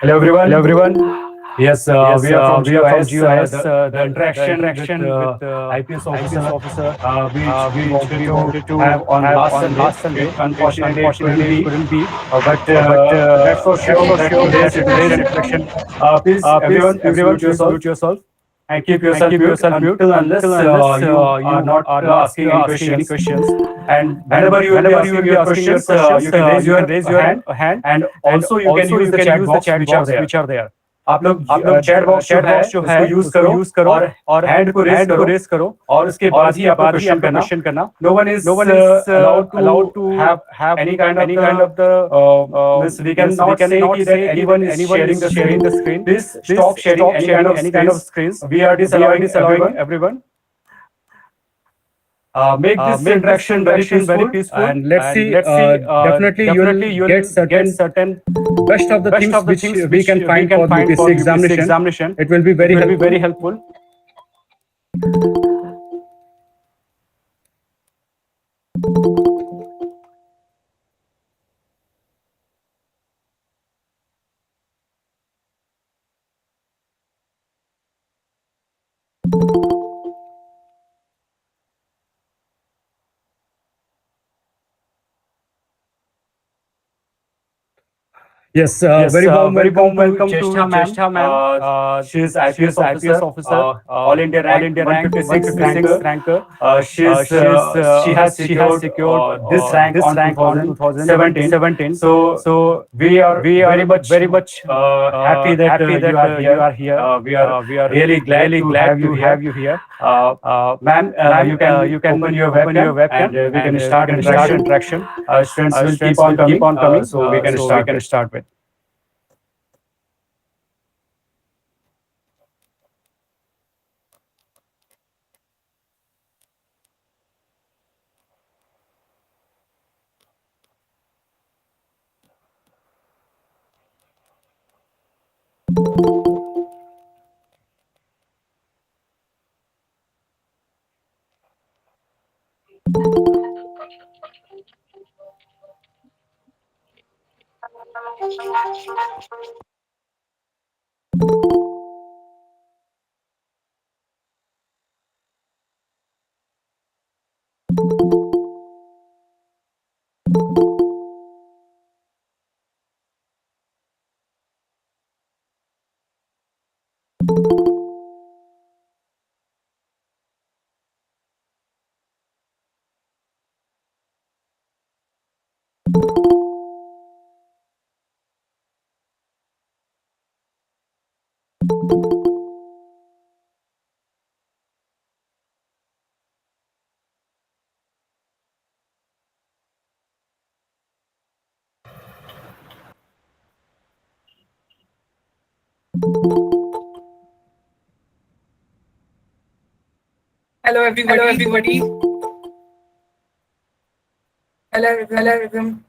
Hello, everyone. Yes, Yes, we are from we are from GIS. GIS. The The interaction with interaction with IPS IPS officer, officer, which we which wanted we to wanted to have on have last on Sunday. last It Sunday. It unfortunately it couldn't unfortunately be, couldn't be, but but that's for that's sure for that sure today's that today's interaction. interaction. Please, Please, everyone, everyone, please please mute mute yourself yourself and keep and yourself keep mute yourself mute until until unless unless you are you not are not asking any asking any questions. questions. And And whenever you will be whenever you asking will be your asking your questions, questions, you can raise you can your raise your hand, hand, and and also you can also use you the can chat use the box chat which are box there. which are there. आप लोग आप लोग chat box जो chat है box जो है उसको use उसको करो यूज करो और और हैंड को रेज हैंड को करो रेस करो और उसके और बाद ही उसके आप लोग बाद ही क्वेश्चन आप लोग करना. क्वेश्चन करना. No one is No one is allowed to allowed to have have any kind of any the kind of the means we means we cannot say cannot कि that say anyone that is anyone sharing is the sharing screen. the screen. Please Please stop sharing stop any kind sharing of any kind of screens. screens. We are We are disallowing disallowing everyone. everyone. Make this Make this interaction very interaction very peaceful, peaceful, and let's and see. let's see. Definitely you will Definitely you get will get certain certain best of the best things of the which things we which can we find can for find UPSC for UPSC examination. examination. It will be It very will be helpful. very helpful. Yes, Yes, very warm very welcome warm to welcome to Jyestha ma'am. Jyestha ma'am. She is She IPS is IPS officer, officer, All India All rank India rank 156 156 ranker. ranker. She has She has secured secured this rank this on rank on 2017. 2017. So So we are we very are much very much happy that happy you that are you here. are here. We are We are really glad really to glad have you to here. have you here. Ma'am, Ma'am, you can you open can your open your webcam and webcam we can and we start can start interaction. interaction. Students will keep Students on will keep coming, on coming, so we can so we start can with. start with. Hello, Hello, everybody. everybody. Hello, Hello, everyone. everyone.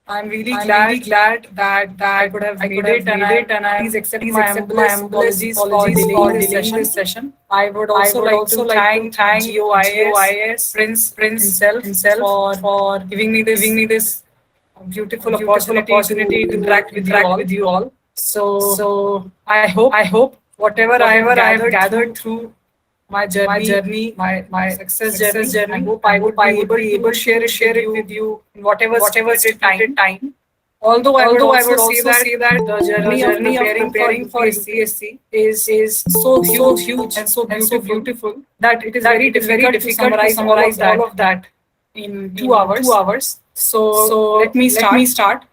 I'm really I'm really glad glad that I that could have I could made have it, and made it, and please accept please my accept my humblest humblest apologies for apologies delaying for this delaying session. this session. I would I also would like to also like to thank thank GOIS GOIS Prince Prince himself himself for giving me giving this me this beautiful beautiful opportunity to opportunity to interact with you interact all. with you all. So So I hope whatever I have whatever I have gathered gathered through through my my journey, journey, my my success success journey, I journey, hope I I hope would I be would able be able to to share share it it with with you you in in whatever whatever stipulated time. stipulated time. Although Although I would say also that say that the the journey of journey of preparing for preparing for UPSC UPSC is is so so huge huge and so and so beautiful beautiful that it is that very it is very difficult to difficult to summarize summarize all that of that in two in two hours. hours. So let So me let me start. start.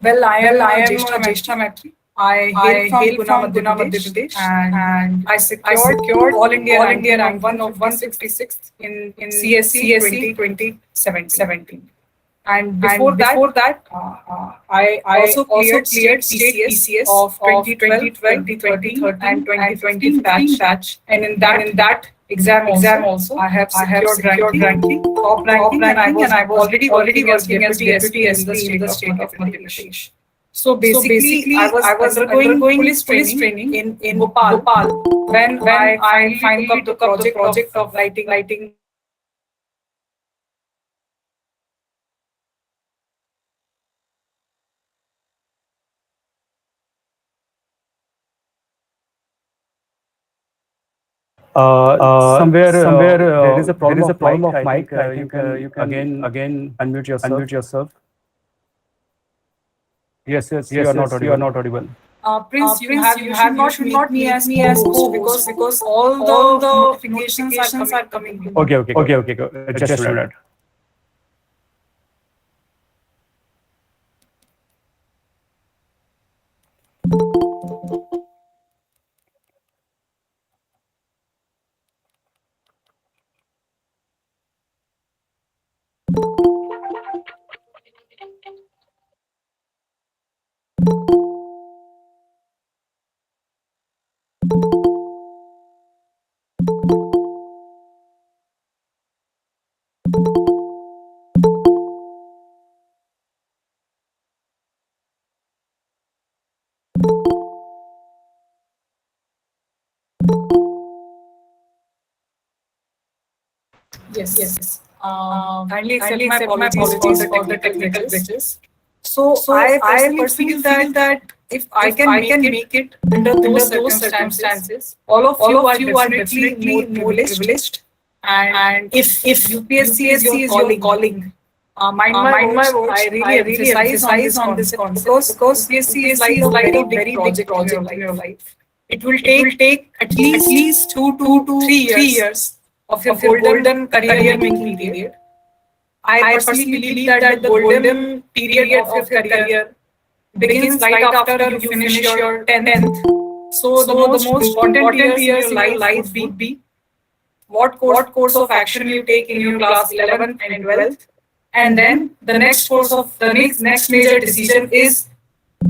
Well, I Well, am I am Jyestha Jyestha Maitrei. Maitrei. I hail I from hail Guna, from Madhya Guna, Madhya Pradesh, Pradesh, and and I I secured secured All India All India ranking of ranking of 156 156 in in CSC CSC 2017. 2017. And And before that, before that, I I also also cleared cleared state state PCS PCS of of 2012, 2012, 2013, and 2013, and 2015 2015 batch. batch. And in And that in that exam exam also, also, I have I have secured secured ranking, ranking, top top ranking, and ranking, and I was already already working as working as deputy deputy SP in the SP in state the of state Madhya of Madhya Pradesh. Pradesh. So So basically, I basically, was I was undergoing police police training training in in Bhopal Bhopal when when I I finally took finally up the took up the project of project of writing writing Somewhere there is a Problem problem of of mic. mic. I You think can you can again again unmute yourself. unmute yourself. Yes, you are Yes, not yes, you are audible. not audible. Prince, Prince, you should not make me as co-host because all the notifications are coming to me. Okay. Just a minute. Yes. Kindly accept my apologies for the technical glitches. So I personally feel that if I can make it under those circumstances, all of you are definitely more privileged. And if UPSC is your calling, mind my words, I really emphasize on this concept because UPSC is like a very big project in your life. It will take at least 2 to 3 years of your golden career making period. I personally believe that the golden period of your career begins right after you finish your 10th. So the most important years in your life would be what course of action you take in your class 11th and 12th. And then the next course of the next major decision is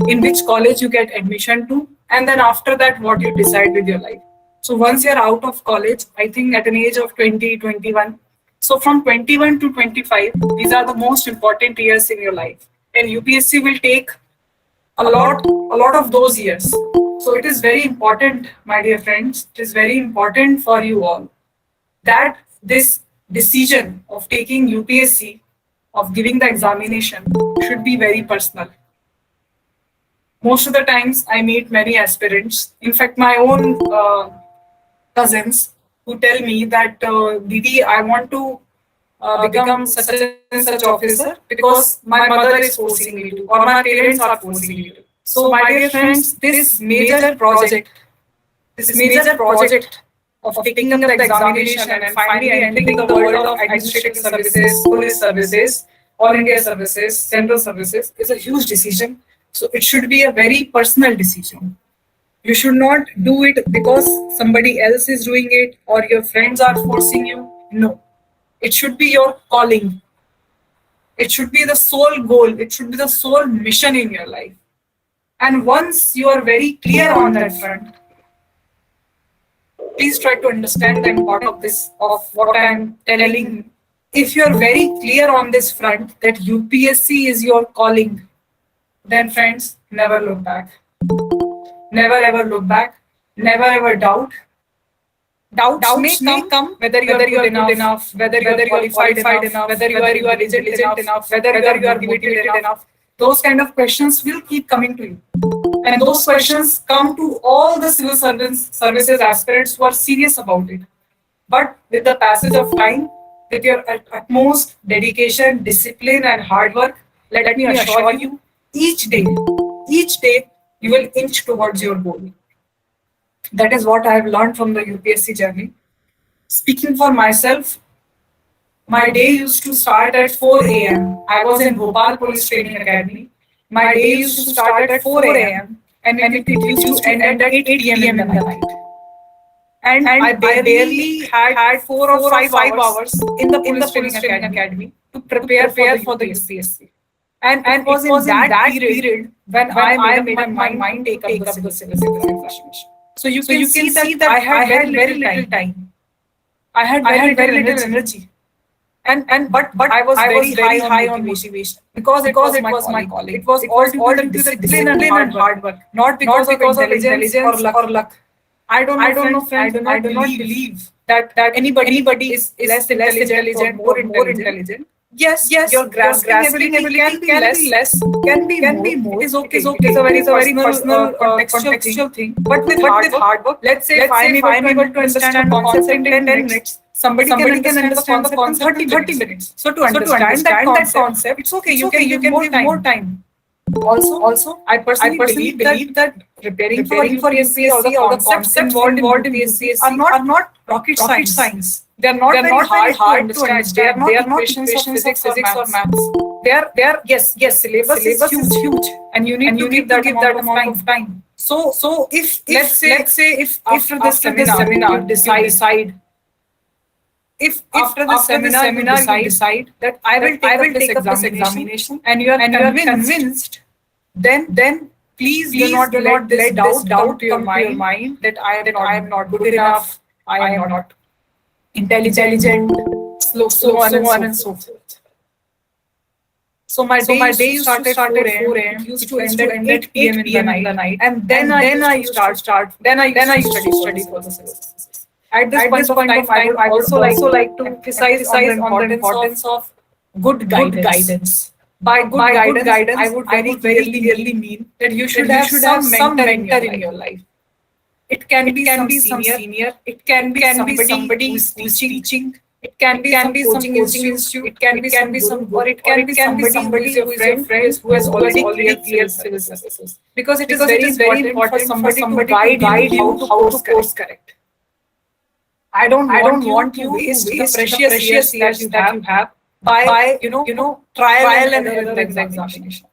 in which college you get admission to, and then after that what you decide with your life. So once you're out of college, I think at an age of 20, 21, so from 21 to 25, these are the most important years in your life, and UPSC will take a lot of those years. So it is very important, my dear friends, it is very important for you all that this decision of taking UPSC, of giving the examination, should be very personal. Most of the times I meet many aspirants, in fact my own cousins, who tell me that Didi, I want to become such and such officer because my mother is forcing me to, or my parents are forcing me to. So my dear friends, this major project of taking up the examination and finally entering the world of administrative services, police services, all India services, central services is a huge decision. So it should be a very personal decision. You should not do it because somebody else is doing it or your friends are forcing you. No. It should be your calling. It should be the sole goal. It should be the sole mission in your life. And once you are very clear on that front, please try to understand the importance of this, of what I am telling. If you are very clear on this front that UPSC is your calling, then friends, never look back. Never ever look back. Never ever doubt. Doubts may come whether you are good enough, whether you are qualified enough, whether you are intelligent enough, whether you are motivated enough. Those kind of questions will keep coming to you. And those questions come to all the civil services aspirants who are serious about it. But with the passage of time, with your utmost dedication, discipline, and hard work, let me assure you, each day, you will inch towards your goal. That is what I have learned from the UPSC journey. Speaking for myself, my day used to start at 4 a.m. I was in Bhopal Police Training Academy. My day used to start at 4 a.m. and it used to end at 8 p.m. in the night. And I barely had 4 or 5 hours in the Police Training Academy to prepare for the UPSC. And it was in that period when I made up my mind to take up the civil service examination. So you can see that I had very little time. I had very little energy. But I was very high on motivation because it was my calling. It was all due to the discipline and hard work, not because of intelligence or luck. I don't know, friends. I do not believe that anybody is less intelligent or more intelligent. Yes, your grasping ability can be less, can be more. It is okay. It is a very personal, contextual thing. But with hard work, let's say if I'm able to understand a concept in 10 minutes, somebody can understand the concept in 30 minutes. So to understand that concept, it's okay. You can give more time. Also, I personally believe that preparing for UPSC or the concepts involved in UPSC are not rocket science. They are not very hard to understand. They are not equations of physics or maths. They are yes, syllabus is huge, and you need to give that amount of time. So if let's say if after this seminar you decide, if after the seminar you decide that I will take up this examination, and you are convinced, then please do not let this doubt come to your mind that I am not good enough, I am not intelligent, so on and so forth. So my day used to start at 4 a.m. It used to end at 8 p.m. in the night, and then I used to start. Then I used to study for the syllabus. At this point of time, I would also like to emphasize on the importance of good guidance. By good guidance, I would very clearly mean that you should have some mentor in your life. It can be some senior. It can be somebody who is teaching. It can be some coaching institute. It can be some guru, or it can be somebody who is your friend who has already cleared civil services. Because it is very important for somebody to guide you how to course correct. I don't want you to waste the precious years that you have by trial and error in the examination.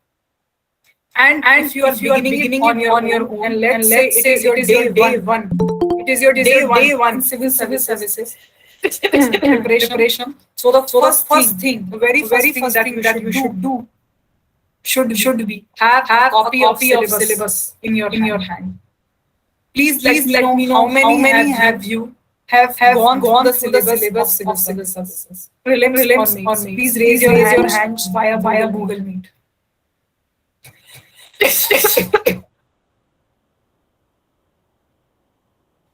And if you are beginning it on your own, and let's say it is your day one, it is your day one in civil services preparation. So the first thing, the very first thing that you should do should be have a copy of syllabus in your hand. Please let me know how many have you have gone through the syllabus of civil services. Prelims or mains. Please raise your hands via Google Meet.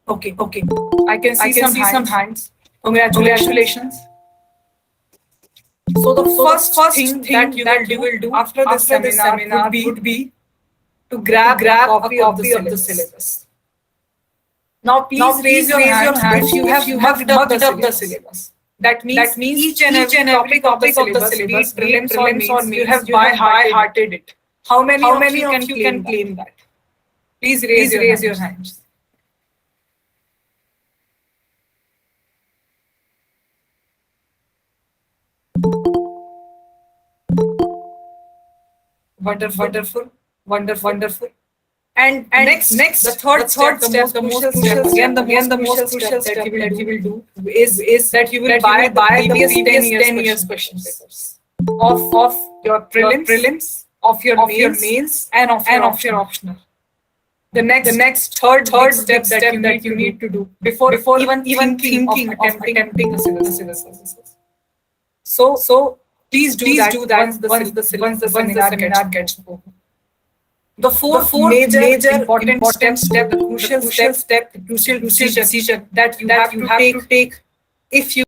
Okay. I can see some hands. Congratulations. So the first thing that you will do after this seminar would be to grab a copy of the syllabus. Now please raise your hands if you have mugged up the syllabus. That means each and every topic of the syllabus, be it prelims or mains, you have by-hearted it. How many of you can claim that? Please raise your hands. Wonderful. And next, the third step, the most crucial step, again the most crucial step that you will do is that you will buy the previous 10 years question papers of your prelims, of your mains, and of your optional. The next third step that you need to do before even thinking of attempting the civil services. So please do that once the seminar gets over. The fourth major important step, the crucial step, the crucial decision that you have to take if you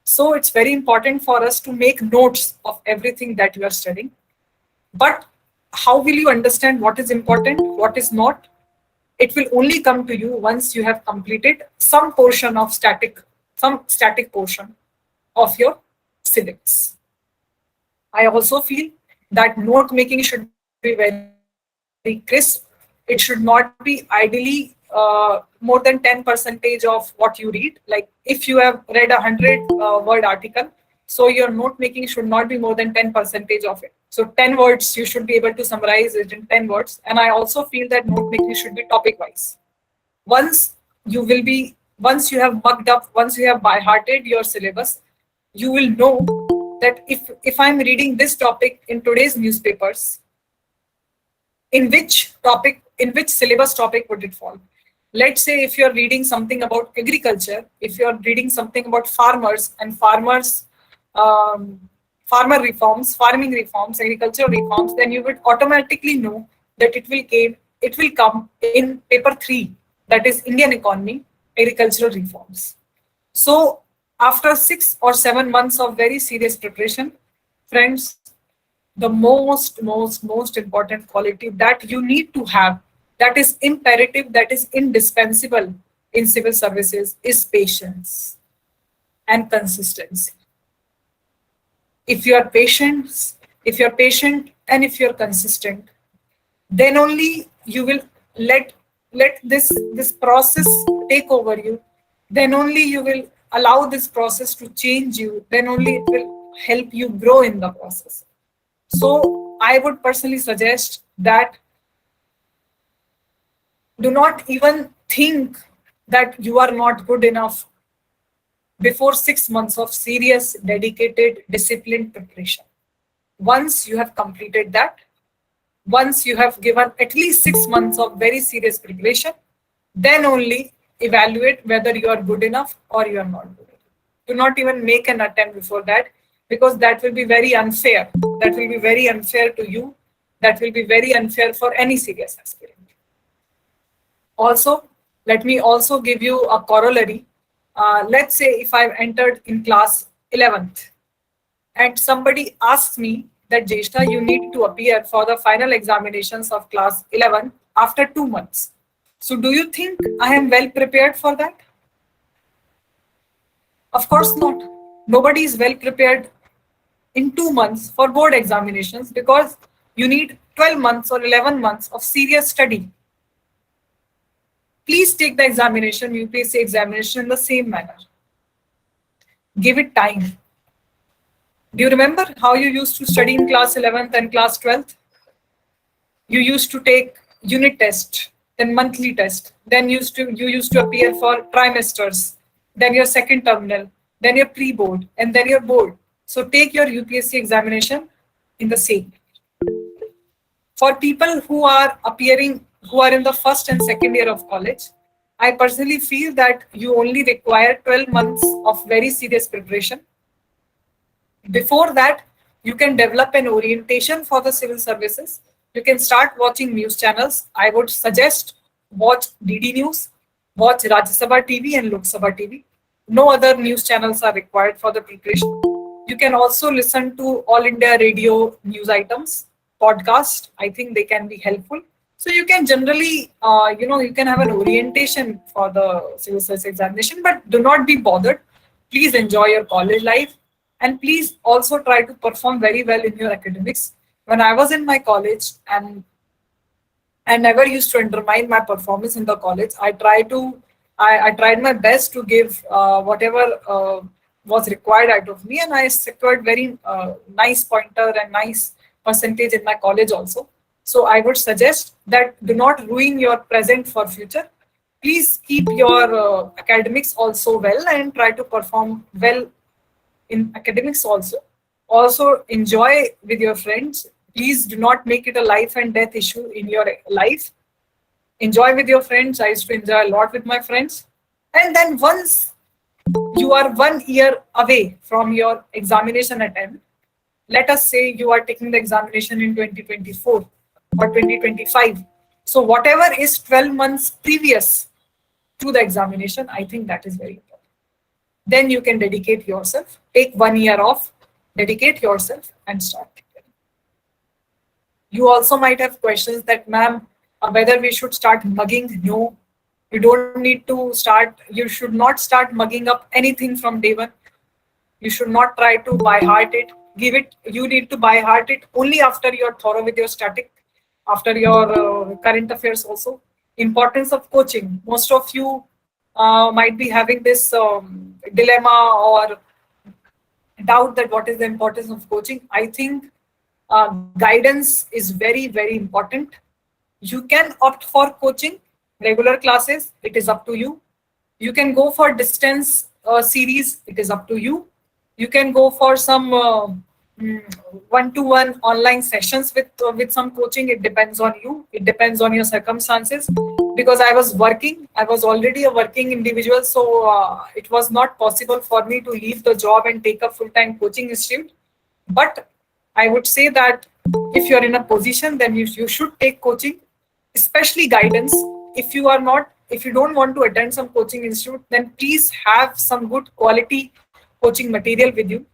So it's very important for us to make notes of everything that you are studying. But how will you understand what is important, what is not? It will only come to you once you have completed some static portion of your syllabus. I also feel that note making should be very crisp. It should not be ideally more than 10% of what you read. Like if you have read 100 word article, so your note making should not be more than 10% of it. So 10 words you should be able to summarize it in 10 words. And I also feel that note making should be topic wise. Once you have mugged up, once you have by hearted your syllabus, you will know that if I'm reading this topic in today's newspapers, in which syllabus topic would it fall? Let's say if you're reading something about agriculture, if you're reading something about farmers and um, farming reforms, agricultural reforms, then you would automatically know that it will come in paper 3, that is Indian economy, agricultural reforms. So after 6 or 7 months of very serious preparation, friends, the most important quality that you need to have, that is imperative, that is indispensable in civil services, is patience and consistency. If you're patient and if you're consistent, then only you will let this process take over you. Then only you will allow this process to change you. Then only it will help you grow in the process. So I would personally suggest that do not even think that you are not good enough before 6 months of serious, dedicated, disciplined preparation. Once you have completed that, once you have given at least 6 months of very serious preparation, then only evaluate whether you are good enough or you are not good enough. Do not even make an attempt before that, because that will be very unfair. That will be very unfair to you. That will be very unfair for any serious aspirant. Also, let me also give you a corollary. Let's say if I've entered in class 11th and somebody asks me that Jyestha, you need to appear for the final examinations of class 11 after 2 months. So do you think I am well prepared for that? Of course not. Nobody is well prepared in 2 months for board examinations, because you need 12 months or 11 months of serious study. Please take the examination, UPSC examination, in the same manner. Give it time. Do you remember how you used to study in class 11th and class 12th? You used to take unit test, then monthly test, then you used to appear for trimesters, then your second terminal, then your pre-board, and then your board. So take your UPSC examination in the same. For people who are in the first and second year of college, I personally feel that you only require 12 months of very serious preparation. Before that, you can develop an orientation for the civil services. You can start watching news channels. I would suggest watch DD News, watch Rajya Sabha TV and Lok Sabha TV. No other news channels are required for the preparation. You can also listen to All India Radio news items, podcast. I think they can be helpful. So you can generally, you can have an orientation for the civil service examination, but do not be bothered. Please enjoy your college life, and please also try to perform very well in your academics. When I was in my college, and I never used to undermine my performance in the college. I tried my best to give whatever was required out of me, and I secured very nice pointer and nice percentage in my college also. So I would suggest that do not ruin your present for future. Please keep your academics also well and try to perform well in academics also. Also enjoy with your friends. Please do not make it a life and death issue in your life. Enjoy with your friends. I used to enjoy a lot with my friends. And then once you are 1 year away from your examination attempt, let us say you are taking the examination in 2024 or 2025. So whatever is 12 months previous to the examination, I think that is very important. then you can dedicate yourself, take 1 year off, dedicate yourself and start. You also might have questions that, ma'am, whether we should start mugging. No, you don't need to start, you should not start mugging up anything from day one. You should not try to by heart it, give it, you need to by heart it only after you're thorough with your static, after your current affairs also. Importance of coaching. Most of you might be having this dilemma or doubt that what is the importance of coaching. I think guidance is very, very important. You can opt for coaching, regular classes, it is up to you. You can go for distance series, it is up to you. You can go for some one-to-one online sessions with some coaching. It depends on you. It depends on your circumstances. Because I was already a working individual, so it was not possible for me to leave the job and take a full-time coaching institute. But I would say that if you're in a position, then you should take coaching, especially guidance. If you don't want to attend some coaching institute, then please have some good quality coaching material with you.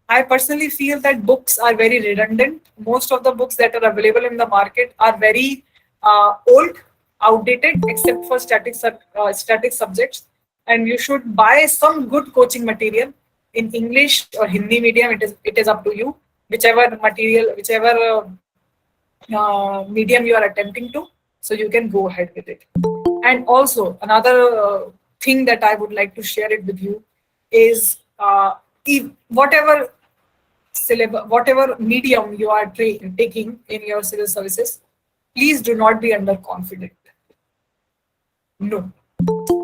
I personally feel that books are very redundant. Most of the books that are available in the market are very old, outdated, except for static subjects. And you should buy some good coaching material in English or Hindi medium. It is up to you, whichever material, whichever medium you are attempting to. So you can go ahead with it. And also another thing that I would like to share it with you is if whatever syllabus, whatever medium you are taking in your civil services, please do not be underconfident. No.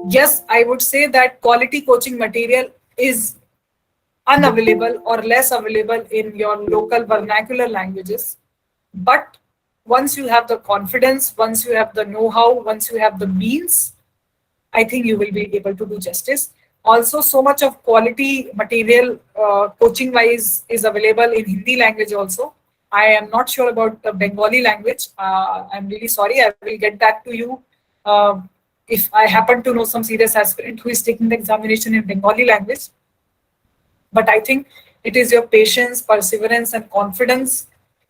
Yes, I would say that quality coaching material is unavailable or less available in your local vernacular languages. But once you have the confidence, once you have the know-how, once you have the means, I think you will be able to do justice. Also, so much of quality material coaching wise is available in Hindi language also. I am not sure about the Bengali language. I'm really sorry. I will get back to you if I happen to know some serious aspirant who is taking the examination in Bengali language. But I think it is your patience, perseverance, and confidence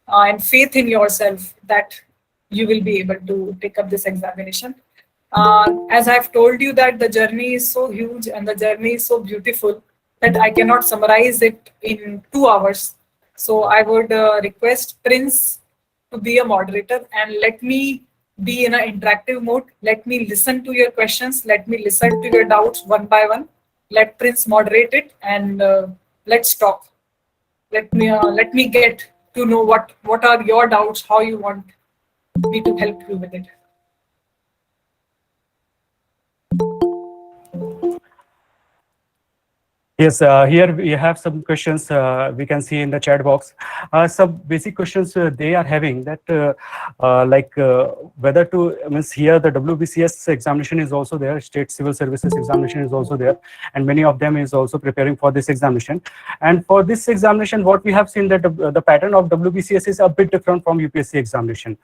and faith in yourself that you will be able to take up this examination. As I've told you that the journey is so huge and the journey is so beautiful that I cannot summarize it in 2 hours. So I would request Prince to be a moderator and let me be in an interactive mode. Let me listen to your questions. Let me listen to your doubts one by one. Let Prince moderate it and let's talk. Let me get to know what are your doubts, how you want me to help you with it. Yes, here we have some questions we can see in the chat box. Some basic questions they are having that whether to, means here the WBCS examination is also there, State Civil Services examination is also there, and many of them is also preparing for this examination. And for this examination, what we have seen that the pattern of WBCS is a bit different from UPSC examination.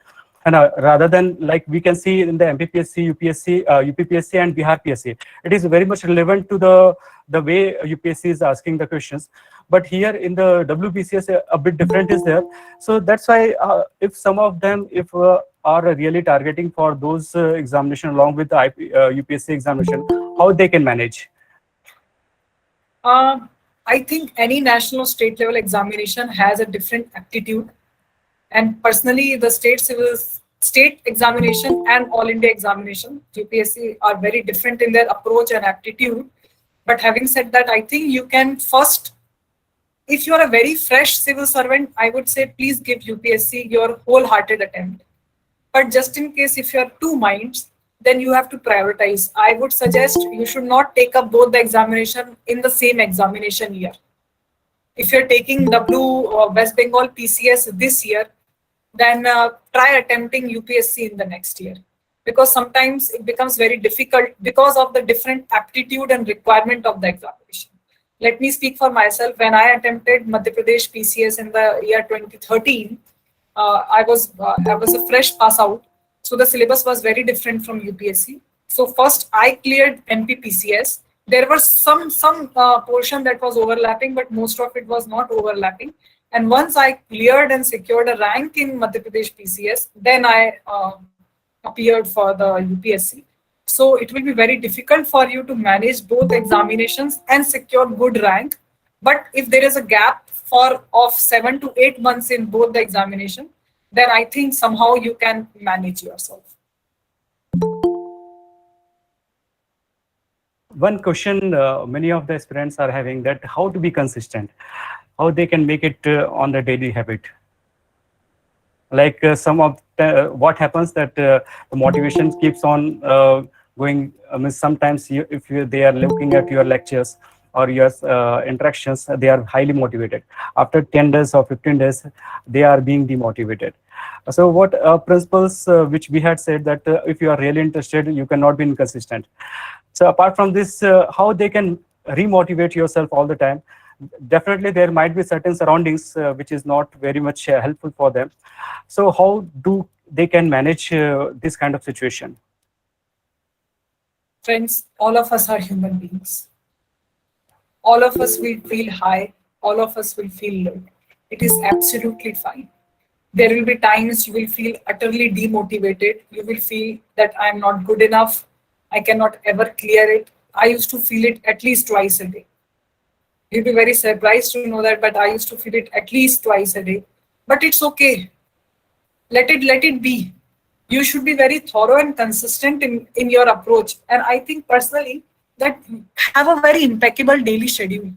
And rather than like we can see in the MPPSC, UPSC, UPPSC and Bihar PSC, it is very much relevant to the way UPSC is asking the questions. But here in the WBCS, a bit different is there. So that's why if some of them, if are really targeting for those examination along with the UPSC examination, how they can manage? I think any national state level examination has a different aptitude. And personally, the state examination and all India examination, UPSC, are very different in their approach and aptitude. But having said that, I think you can first, if you are a very fresh civil servant, I would say please give UPSC your wholehearted attempt. But just in case if you are two minds, then you have to prioritize. I would suggest you should not take up both the examination in the same examination year. If you're taking West Bengal PCS this year, then try attempting UPSC in the next year. Because sometimes it becomes very difficult because of the different aptitude and requirement of the examination. Let me speak for myself. When I attempted Madhya Pradesh PCS in the year 2013, I was a fresh pass out. So the syllabus was very different from UPSC. So first I cleared MP PCS, There was some portion that was overlapping, but most of it was not overlapping. And once I cleared and secured a rank in Madhya Pradesh PCS, then I appeared for the UPSC. So it will be very difficult for you to manage both examinations and secure good rank. But if there is a gap for of 7 to 8 months in both the examination, then I think somehow you can manage yourself. One question many of the aspirants are having, that how to be consistent, how they can make it on the daily habit. Like some of what happens that the motivation keeps on going. Sometimes they are looking at your lectures or your interactions, they are highly motivated. After 10 days or 15 days, they are being demotivated. So what principles which we had said that if you are really interested, you cannot be inconsistent. So apart from this, how they can remotivate yourself all the time? Definitely, there might be certain surroundings which is not very much helpful for them. So how do they can manage this kind of situation? Friends, all of us are human beings. All of us will feel high. All of us will feel low. It is absolutely fine. There will be times you will feel utterly demotivated. You will feel that I am not good enough. I cannot ever clear it. I used to feel it at least twice a day. You'll be very surprised to know that, but I used to feel it at least twice a day. But it's okay. Let it be. You should be very thorough and consistent in your approach. And I think personally that have a very impeccable daily schedule.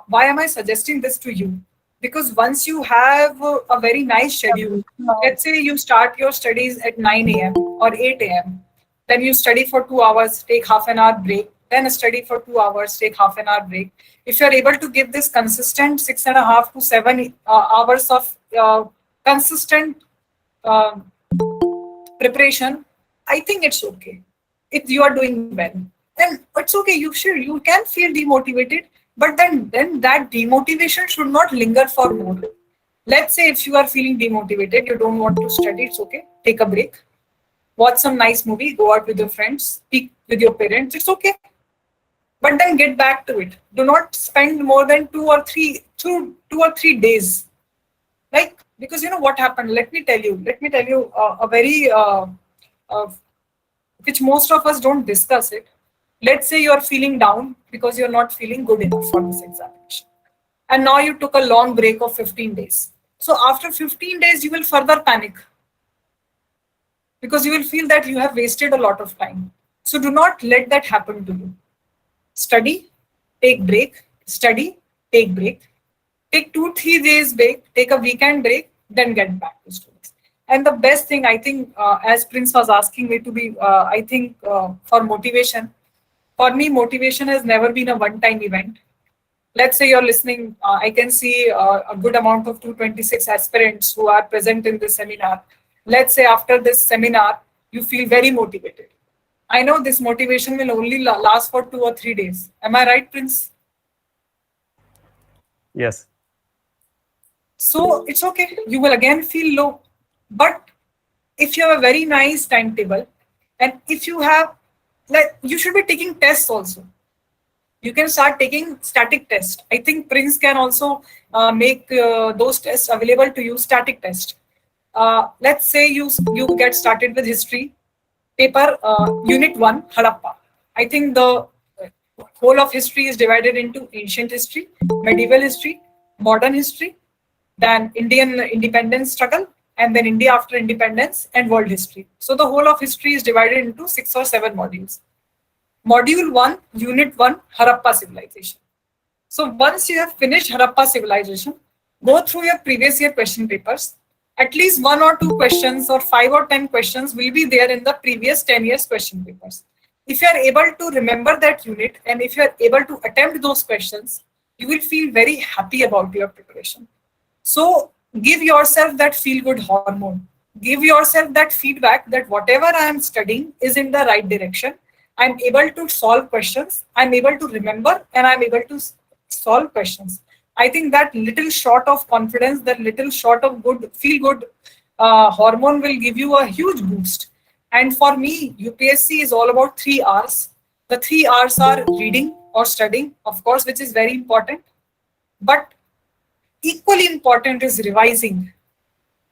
Why am I suggesting this to you? Because once you have a very nice schedule, let's say you start your studies at 9 a.m. or 8 a.m., then you study for 2 hours, take half an hour break, then study for 2 hours, take half an hour break. If you're able to give this consistent 6.5 to 7 hours of consistent uh, preparation, I think it's okay. If you are doing well, then it's okay. You can feel demotivated, but then that demotivation should not linger for more. Let's say if you are feeling demotivated, you don't want to study, it's okay. Take a break, watch some nice movie, go out with your friends, speak with your parents, it's okay. But then get back to it. Do not spend more than 2 or 3 days. Like, because you know what happened, let me tell you a very uh, which most of us don't discuss it. Let's say you're feeling down because you're not feeling good enough for this examination, and now you took a long break of 15 days. So after 15 days you will further panic, because you will feel that you have wasted a lot of time. So do not let that happen to you. Study, take break, study, take break, take 2 3 days break, take a weekend break, then get back to studies. And the best thing, I think, as Prince was asking me to be, I think for motivation, for me, motivation has never been a one-time event. Let's say you're listening, I can see a good amount of 226 aspirants who are present in this seminar. Let's say after this seminar, you feel very motivated. I know this motivation will only last for 2 or 3 days. Am I right, Prince? Yes. So it's okay. You will again feel low. But if you have a very nice timetable, and if you have, like, you should be taking tests also. You can start taking static tests. I think Prince can also make those tests available to you, static test. Let's say you get started with history, paper unit 1, Harappa. I think the whole of history is divided into ancient history, medieval history, modern history, then Indian independence struggle, and then India after independence, and world history. So the whole of history is divided into 6 or 7 modules. Module 1, Unit 1, Harappa civilization. So once you have finished Harappa civilization, go through your previous year question papers. At least 1 or 2 questions or 5 or 10 questions will be there in the previous 10 years question papers. If you are able to remember that unit, and if you are able to attempt those questions, you will feel very happy about your preparation. So give yourself that feel good hormone. Give yourself that feedback that whatever I am studying is in the right direction. I'm able to solve questions. I'm able to remember, and I'm able to solve questions. I think that little shot of confidence, that little shot of good, feel good hormone will give you a huge boost. And for me, UPSC is all about 3 R's. The 3 hours are reading or studying, of course, which is very important. But equally important is revising.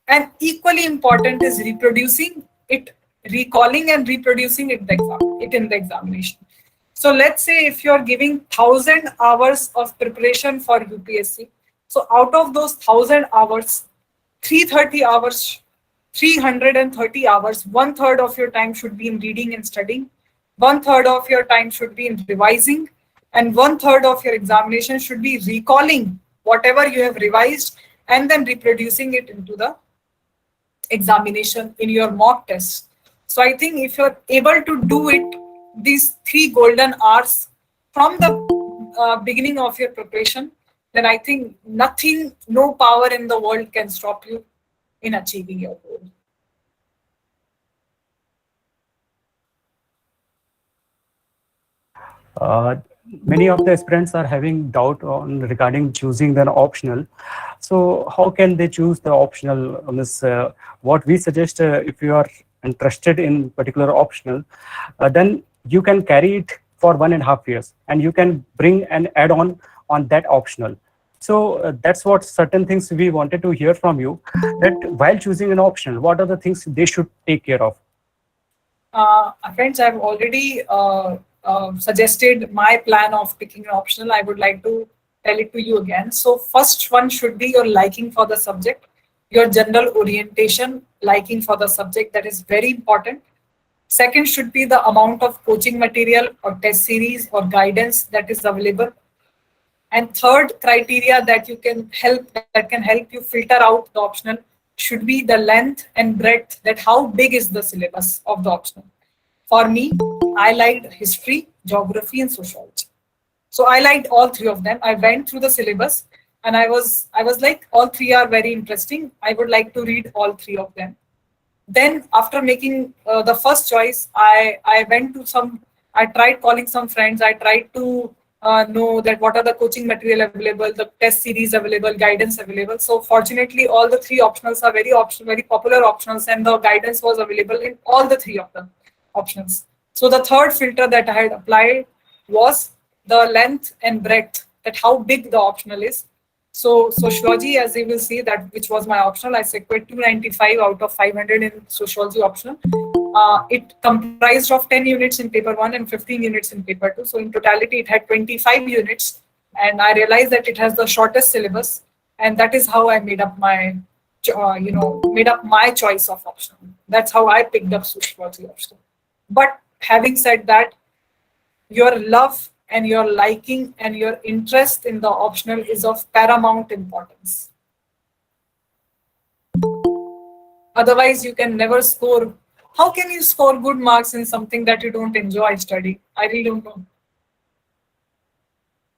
And equally important is reproducing it, recalling and reproducing it in the examination. So let's say if you're giving 1,000 hours of preparation for UPSC, so out of those 1,000 hours, 330 hours, 330 hours, one third of your time should be in reading and studying, one third of your time should be in revising, and one third of your examination should be recalling whatever you have revised and then reproducing it into the examination in your mock test. So I think if you're able to do it, these 3 golden hours from the beginning of your preparation, then I think nothing, no power in the world can stop you in achieving your goal. Uh, Many of the aspirants are having doubt on regarding choosing an optional. So how can they choose the optional? What we suggest, if you are interested in particular optional, then you can carry it for 1.5 years, and you can bring an add on that optional. So that's what certain things we wanted to hear from you. That while choosing an optional, what are the things they should take care of? Friends, I've already suggested my plan of picking an optional. I would like to tell it to you again. So, first one should be your liking for the subject, your general orientation, liking for the subject. That is very important. Second should be the amount of coaching material or test series or guidance that is available. And third criteria that can help you filter out the optional should be the length and breadth, that how big is the syllabus of the optional. For me, I liked history, geography, and sociology. So I liked all three of them. I went through the syllabus and I was like, all three are very interesting. I would like to read all three of them. Then after making the first choice, I went to some, I tried calling some friends. I tried to know that what are the coaching material available, the test series available, guidance available. So fortunately, all the three optionals are very popular optionals, and the guidance was available in all the three of them options. So the third filter that I had applied was the length and breadth, that how big the optional is. So sociology, as you will see, that which was my optional, I secured 295 out of 500 in sociology optional. It comprised of 10 units in paper one and 15 units in paper two. So in totality, it had 25 units, and I realized that it has the shortest syllabus, and that is how I made up my choice of optional. That's how I picked up sociology optional. But having said that, your love and your liking and your interest in the optional is of paramount importance. Otherwise, you can never score. How can you score good marks in something that you don't enjoy studying? I really don't know.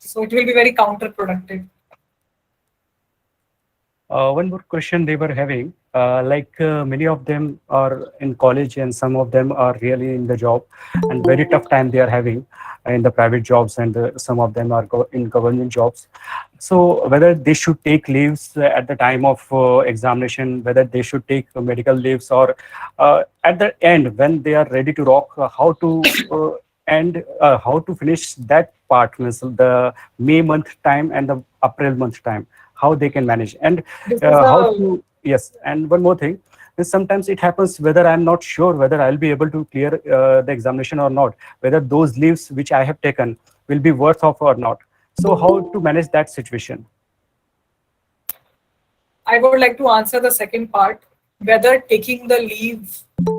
So it will be very counterproductive. One more question they were having, many of them are in college and some of them are really in the job, and very tough time they are having in the private jobs, and some of them are in government jobs. So whether they should take leaves at the time of examination, whether they should take medical leaves, or at the end when they are ready to rock, how to finish that part, means the May month time and the April month time, how they can manage, and This is how a to, yes. And one more thing is, sometimes it happens whether I'm not sure whether I'll be able to clear the examination or not, whether those leaves which I have taken will be worth of or not. So how to manage that situation? I would like to answer the second part, whether taking the leave.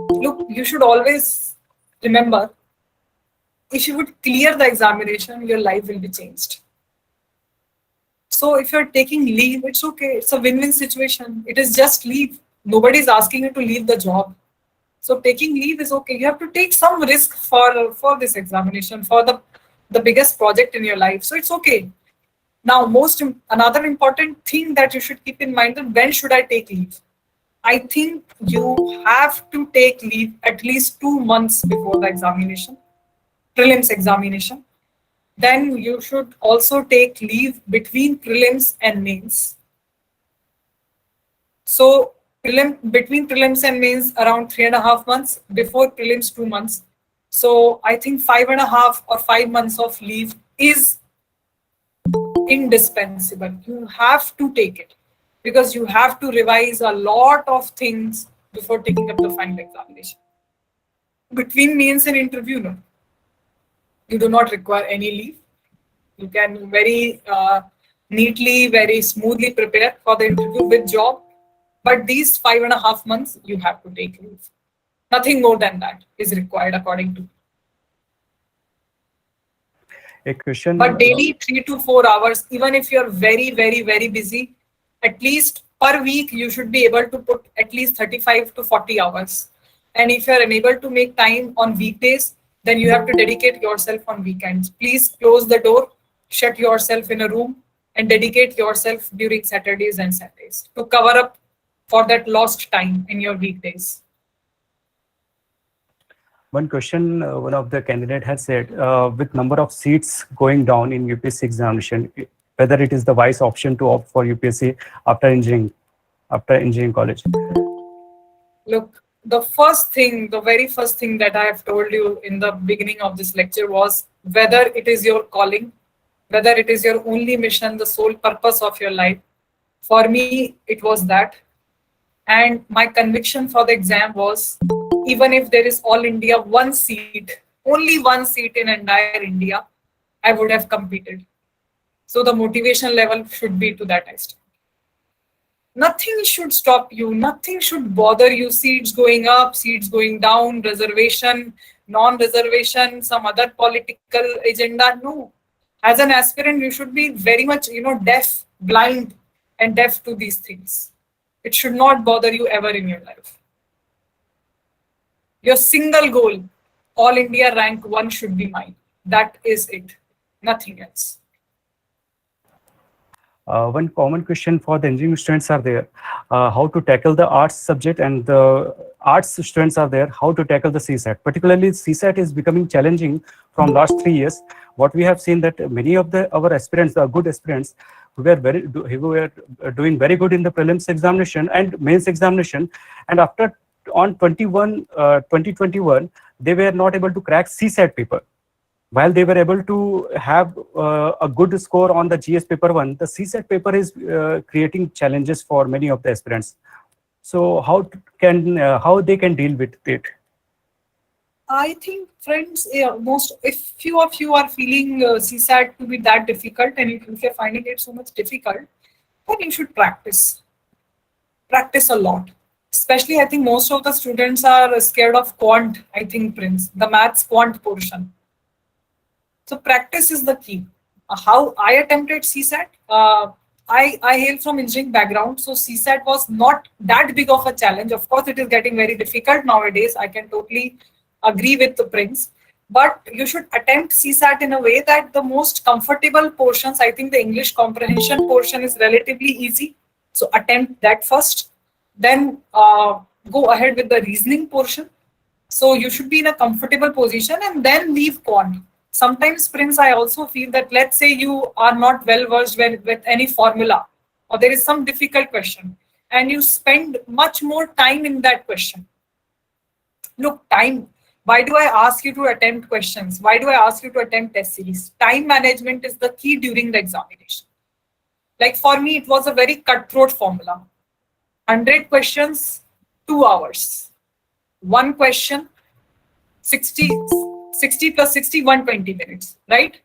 Look, you should always remember, if you would clear the examination, your life will be changed. So if you're taking leave, it's okay. It's a win-win situation. It is just leave. Nobody is asking you to leave the job. So taking leave is okay. You have to take some risk for this examination, for the biggest project in your life. So it's okay. Now, another important thing that you should keep in mind, that when should I take leave? I think you have to take leave at least 2 months before the examination, prelims examination. Then you should also take leave between prelims and mains. So between prelims and mains, around 3.5 months, before prelims 2 months. So I think 5.5 or 5 months of leave is indispensable. You have to take it because you have to revise a lot of things before taking up the final examination. Between means and interview, no, you do not require any leave. You can very neatly, very smoothly prepare for the interview with job. But these 5.5 months, you have to take leave. Nothing more than that is required according to. A question. But daily 3 to 4 hours, even if you're very, very, very busy, at least per week, you should be able to put at least 35 to 40 hours. And if you're unable to make time on weekdays, then you have to dedicate yourself on weekends. Please close the door, shut yourself in a room, and dedicate yourself during Saturdays and Sundays to cover up for that lost time in your weekdays. One question one of the candidate has said, with number of seats going down in UPSC examination, whether it is the wise option to opt for UPSC after engineering college. Look, the very first thing that I have told you in the beginning of this lecture was whether it is your calling, whether it is your only mission, the sole purpose of your life. For me, it was that. And my conviction for the exam was even if there is all India one seat, only one seat in entire India, I would have competed. So the motivation level should be to that extent. Nothing should stop you. Nothing should bother you. Seats going up, seats going down, reservation, non-reservation, some other political agenda. No. As an aspirant, you should be very much, deaf, blind, and deaf to these things. It should not bother you ever in your life. Your single goal, all India rank 1 should be mine. That is it. Nothing else. One common question for the engineering students are there, how to tackle the arts subject, and the arts students are there, how to tackle the CSAT. Particularly CSAT is becoming challenging from last 3 years. What we have seen that many of our aspirants, the good aspirants, who were doing very good in the prelims examination and mains examination, and after on 2021, they were not able to crack CSAT paper. While they were able to have a good score on the GS paper 1, the CSAT paper is creating challenges for many of the aspirants. So how they can deal with it? I think, friends, if few of you are feeling CSAT to be that difficult, and if you're finding it so much difficult, then you should practice. Practice a lot. Especially, I think most of the students are scared of quant, I think, Prince, the maths quant portion. So practice is the key. How I attempted CSAT, I hail from engineering background, so CSAT was not that big of a challenge. Of course, it is getting very difficult nowadays. I can totally agree with the Prince. But you should attempt CSAT in a way that the most comfortable portions, I think the English comprehension portion is relatively easy. So attempt that first. Then go ahead with the reasoning portion. So you should be in a comfortable position and then leave quant. Sometimes, Prince, I also feel that let's say you are not well versed with any formula, or there is some difficult question, and you spend much more time in that question. Look, time. Why do I ask you to attempt questions? Why do I ask you to attempt test series? Time management is the key during the examination. Like for me, it was a very cutthroat formula. 100 questions, 2 hours. One question, 60 plus 60, 120 minutes, right?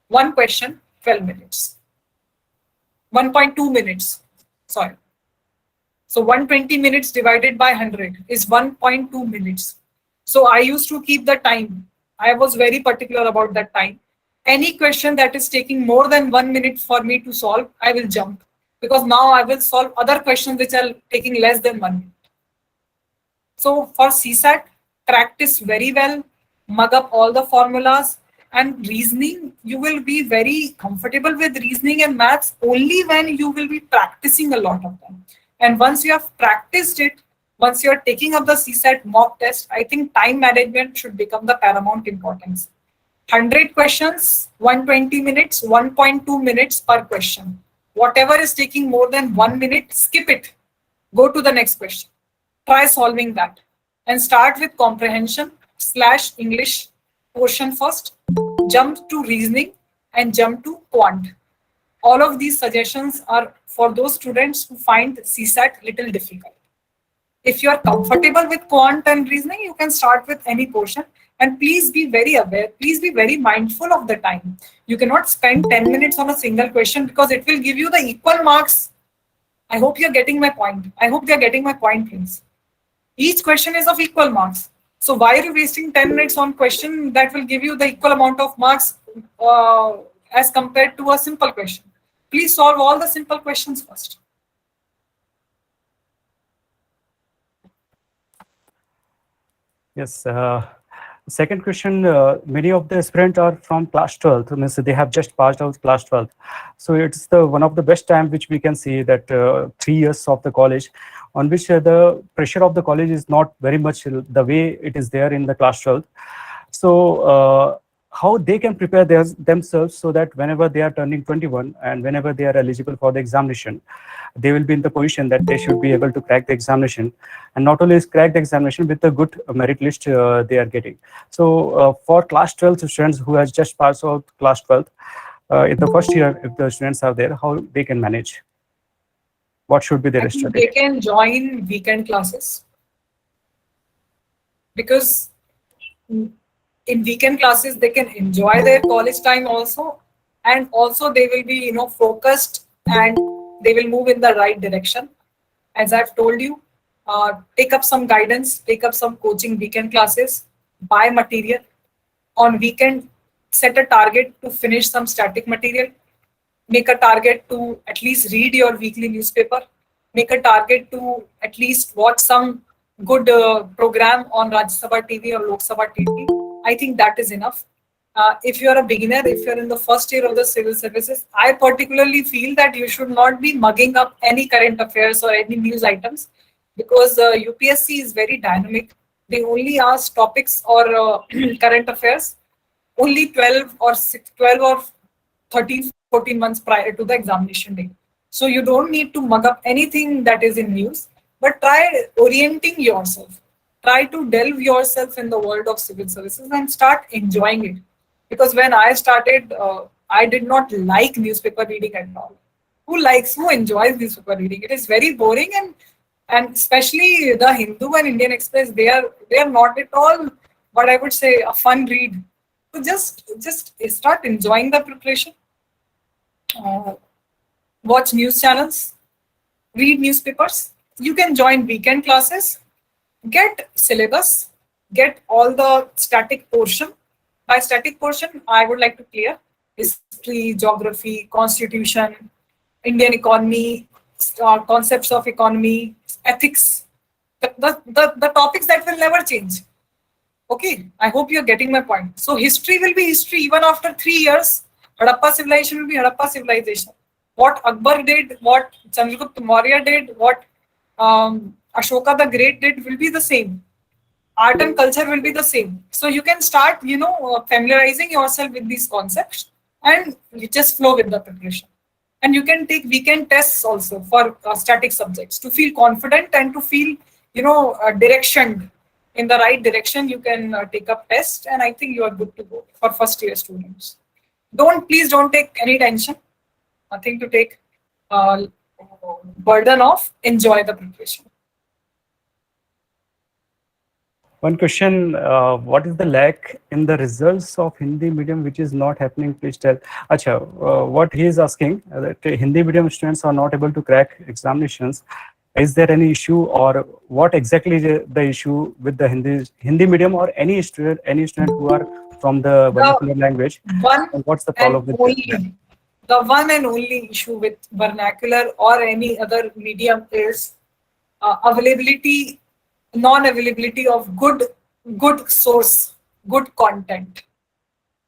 One question, 12 minutes. 1.2 minutes, sorry. So 120 minutes divided by 100 is 1.2 minutes. So I used to keep the time. I was very particular about that time. Any question that is taking more than 1 minute for me to solve, I will jump. Because now I will solve other questions which are taking less than 1 minute. So for CSAT, practice very well, mug up all the formulas, and reasoning, you will be very comfortable with reasoning and maths only when you will be practicing a lot of them. And once you have practiced it, once you are taking up the CSAT mock test, I think time management should become the paramount importance. 100 questions, 120 minutes, 1.2 minutes per question. Whatever is taking more than 1 minute, skip it. Go to the next question. Try solving that. And start with comprehension. English portion first, jump to reasoning, and jump to quant. All of these suggestions are for those students who find CSAT little difficult. If you are comfortable with quant and reasoning, you can start with any portion. And please be very aware, please be very mindful of the time. You cannot spend 10 minutes on a single question because it will give you the equal marks. I hope you're getting my point. I hope they're getting my point, please. Each question is of equal marks. So why are you wasting 10 minutes on question that will give you the equal amount of marks as compared to a simple question? Please solve all the simple questions first. Yes. Second question, many of the aspirants are from class 12th, means they have just passed out class 12th. So it's the one of the best time which we can see that 3 years of the college on which the pressure of the college is not very much the way it is there in the class 12th. So how they can prepare themselves so that whenever they are turning 21 and whenever they are eligible for the examination, they will be in the position that they should be able to crack the examination, and not only is crack the examination with a good merit list they are getting. So for class 12 students who has just passed out class 12th, in the first year, if the students are there, how they can manage? What should be their I think strategy? they can join weekend classes because in weekend classes they can enjoy their college time also, and also they will be focused and they will move in the right direction. As I've told you, take up some guidance, take up some coaching weekend classes, buy material on weekend, set a target to finish some static material, make a target to at least read your weekly newspaper, make a target to at least watch some good program on Rajya Sabha TV or Lok Sabha TV. I think that is enough. If you are a beginner, if you're in the first year of the civil services, I particularly feel that you should not be mugging up any current affairs or any news items because UPSC is very dynamic. They only ask topics or current affairs only 12 or 13, 14 months prior to the examination day. So you don't need to mug up anything that is in news, but try orienting yourself. Try to delve yourself in the world of civil services and start enjoying it. Because when I started, I did not like newspaper reading at all. Who enjoys newspaper reading? It is very boring, and especially the Hindu and Indian Express, they are not at all what I would say a fun read. So just start enjoying the preparation. Uh, Watch news channels, read newspapers. You can join weekend classes, get syllabus, get all the static portion. By static portion, I would like to clear history, geography, constitution, Indian economy, concepts of economy, ethics, the topics that will never change. Okay, I hope you're getting my point. So history will be history even after 3 years. Harappa civilization will be Harappa civilization. What Akbar did, what Chandragupta Maurya did, what Ashoka the Great did will be the same. Art and culture will be the same. So you can start, familiarizing yourself with these concepts and you just flow with the preparation. And you can take weekend tests also for static subjects to feel confident and to feel, directioned in the right direction. You can take up tests, and I think you are good to go for first year students. Please don't take any tension. Nothing to take burden off. Enjoy the preparation. One question, what is the lack in the results of Hindi medium which is not happening? Please tell. Acha, what he is asking, that Hindi medium students are not able to crack examinations. Is there any issue, or what exactly is the issue with the Hindi medium or any student who are from the vernacular language? One And what's the and problem with only, them? the one and only issue with vernacular or any other medium is non-availability of good source, good content.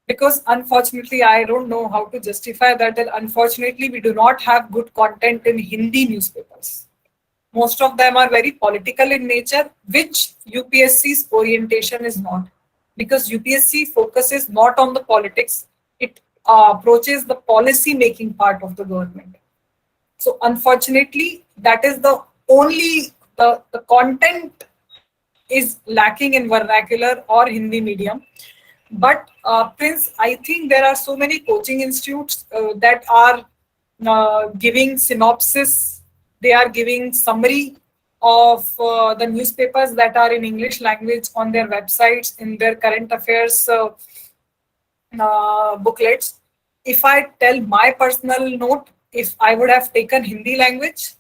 Because unfortunately, I don't know how to justify that unfortunately we do not have good content in Hindi newspapers. Most of them are very political in nature, which UPSC's orientation is not. Because UPSC focuses not on the politics, it approaches the policy making part of the government. So unfortunately, that is the only the content is lacking in vernacular or Hindi medium. But Prince, I think there are so many coaching institutes that are giving synopsis. They are giving summary of the newspapers that are in English language on their websites, in their current affairs booklets. If I tell my personal note, if I would have taken Hindi language,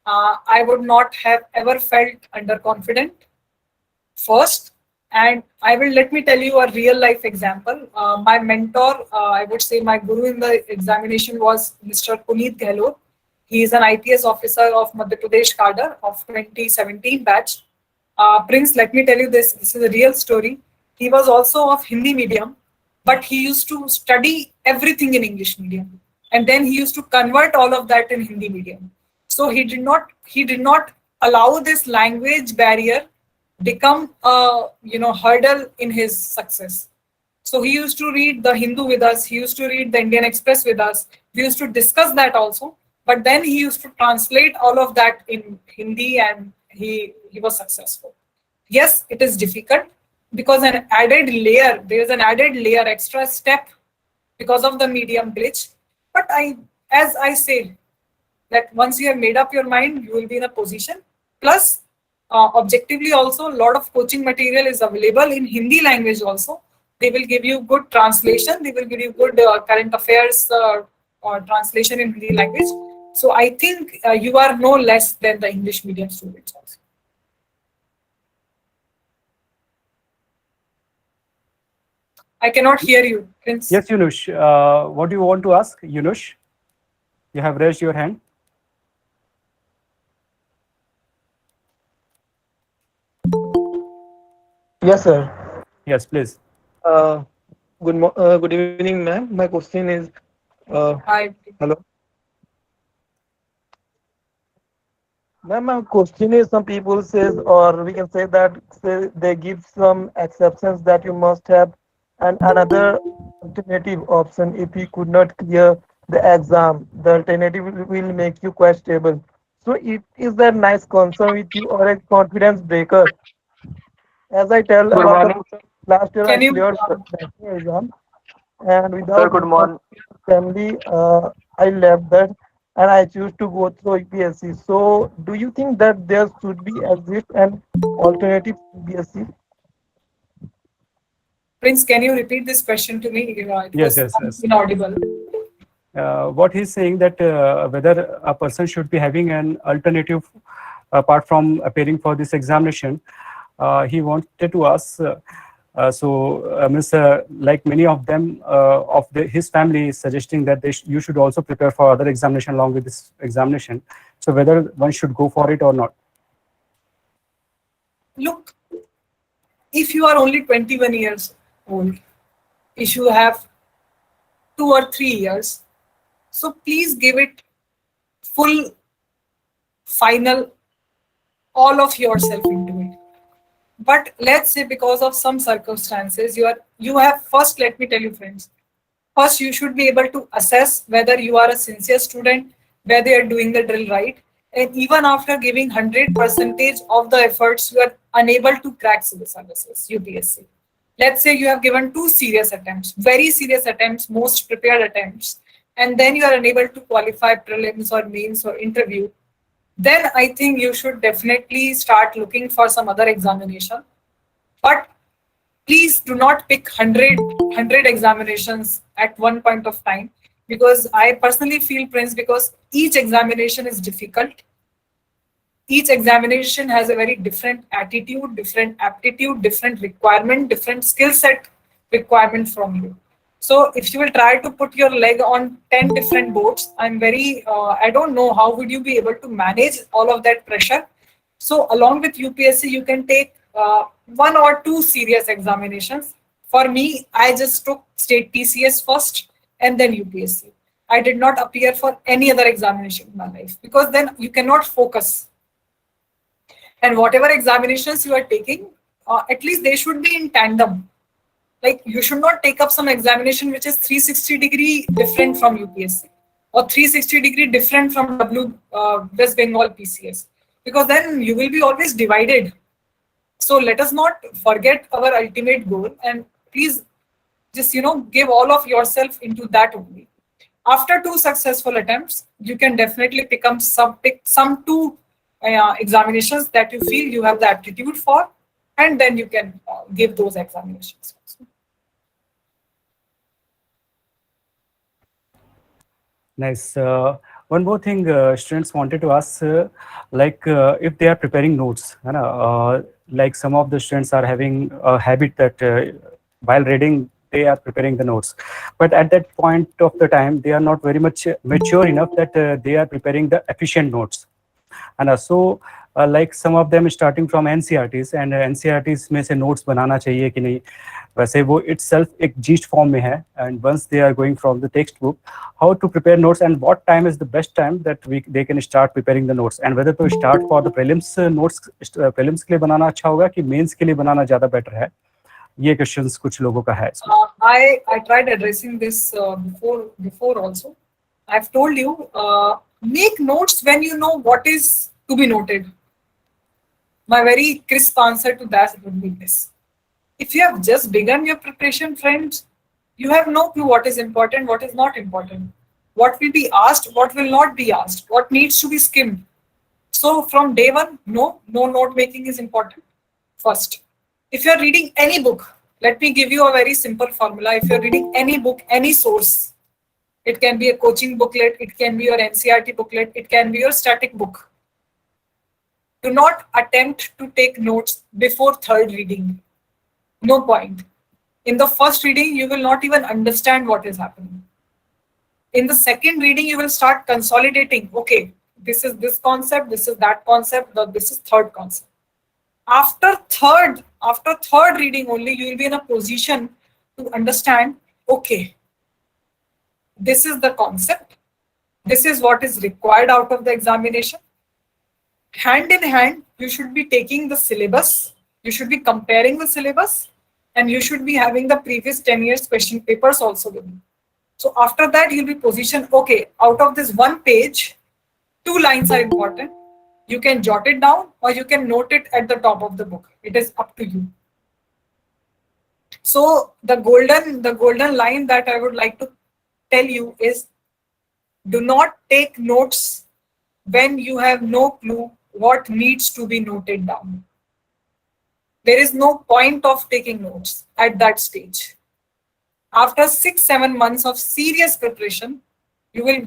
I would not have ever felt underconfident first. And I will let me tell you a real life example. My mentor, I would say my guru in the examination was Mr. Puneet Gehlot. He is an IPS officer of Madhya Pradesh cadre of 2017 batch. Prince, let me tell you this. This is a real story. He was also of Hindi medium, but he used to study everything in English medium, and then he used to convert all of that in Hindi medium. So he did not allow this language barrier become a hurdle in his success. So he used to read the Hindu with us. He used to read the Indian Express with us. We used to discuss that also. But then he used to translate all of that in Hindi, and he was successful. Yes, it is difficult because there is an added layer, extra step because of the medium glitch. But as I say, that once you have made up your mind, you will be in a position. Plus, objectively also, a lot of coaching material is available in Hindi language also. They will give you good translation. They will give you good current affairs translation in Hindi language. So I think you are no less than the English medium students also. I cannot hear you, Prince. Yes, Yunush. What do you want to ask, Yunush? You have raised your hand. Yes, sir. Yes, please. Uh, good evening, ma'am. My question is, Hi. hello, ma'am. My question is, some people says, or we can say that they give some exceptions that you must have, and another alternative option if you could not clear the exam, the alternative will make you quite stable. So, it is that nice concern with you or a confidence breaker? As I tell Good about the morning, last year, I Can you cleared the national exam, and sir. without Good morning. family, I left that and I choose to go through UPSC. So, do you think that there should be exist an alternative to UPSC? Prince, can you repeat this question to me? It Yes, was yes, yes. inaudible. What he's saying that whether a person should be having an alternative apart from appearing for this examination, he wanted to ask. Like many of them his family is suggesting that you should also prepare for other examination along with this examination. So whether one should go for it or not. Look, if you are only 21 years old, if you have 2 or 3 years, so please give it full, final, all of yourself into it. But let's say because of some circumstances, you have first, let me tell you, friends, first you should be able to assess whether you are a sincere student, whether you are doing the drill right. And even after giving 100% of the efforts, you are unable to crack civil services, UPSC. Let's say you have given 2 serious attempts, very serious attempts, most prepared attempts, and then you are unable to qualify prelims or mains or interview. Then I think you should definitely start looking for some other examination. But please do not pick 100 examinations at one point of time, because I personally feel, Prince, because each examination is difficult. Each examination has a very different attitude, different aptitude, different requirement, different skill set requirement from you. So if you will try to put your leg on 10 different boats, I don't know how would you be able to manage all of that pressure. So along with UPSC, you can take 1 or 2 serious examinations. For me, I just took state TCS first and then UPSC. I did not appear for any other examination in my life, because then you cannot focus. And whatever examinations you are taking, at least they should be in tandem. Like, you should not take up some examination which is 360-degree different from UPSC or 360-degree different from West Bengal PCS, because then you will be always divided. So let us not forget our ultimate goal, and please just give all of yourself into that only. After two successful attempts, you can definitely pick some two examinations that you feel you have the aptitude for, and then you can give those examinations. Nice. One more thing, students wanted to ask, if they are preparing notes, like some of the students are having a habit that while reading, they are preparing the notes. But at that point of the time, they are not very much mature enough that they are preparing the efficient notes. And like some of them starting from NCRTs, and NCRTs में से notes बनाना चाहिए कि नहीं, वैसे वो itself एक gist form में है, and once they are going from the textbook, how to prepare notes and what time is the best time that they can start preparing the notes, and whether to start for the prelims notes, prelims के लिए बनाना अच्छा होगा कि mains के लिए बनाना ज़्यादा better है, ये questions कुछ लोगों का है इसमें. I tried addressing this before also. I've told you, make notes when you know what is to be noted. My very crisp answer to that would be this. If you have just begun your preparation, friends, you have no clue what is important, what is not important, what will be asked, what will not be asked, what needs to be skimmed. So from day one, no note making is important. First, if you're reading any book, let me give you a very simple formula. If you're reading any book, any source, it can be a coaching booklet, it can be your NCRT booklet, it can be your static book. Do not attempt to take notes before third reading. No point. In the first reading, you will not even understand what is happening. In the second reading, you will start consolidating. Okay, this is this concept, this is that concept, this is third concept. After third reading only, you will be in a position to understand, okay, this is the concept, this is what is required out of the examination. Hand in hand, you should be taking the syllabus, you should be comparing the syllabus, and you should be having the previous 10 years question papers also with you. So after that, you'll be positioned, okay, out of this one page, 2 lines are important. You can jot it down or you can note it at the top of the book. It is up to you. So the golden line that I would like to tell you is, do not take notes when you have no clue what needs to be noted down. There is no point of taking notes at that stage. After 6-7 months of serious preparation, you will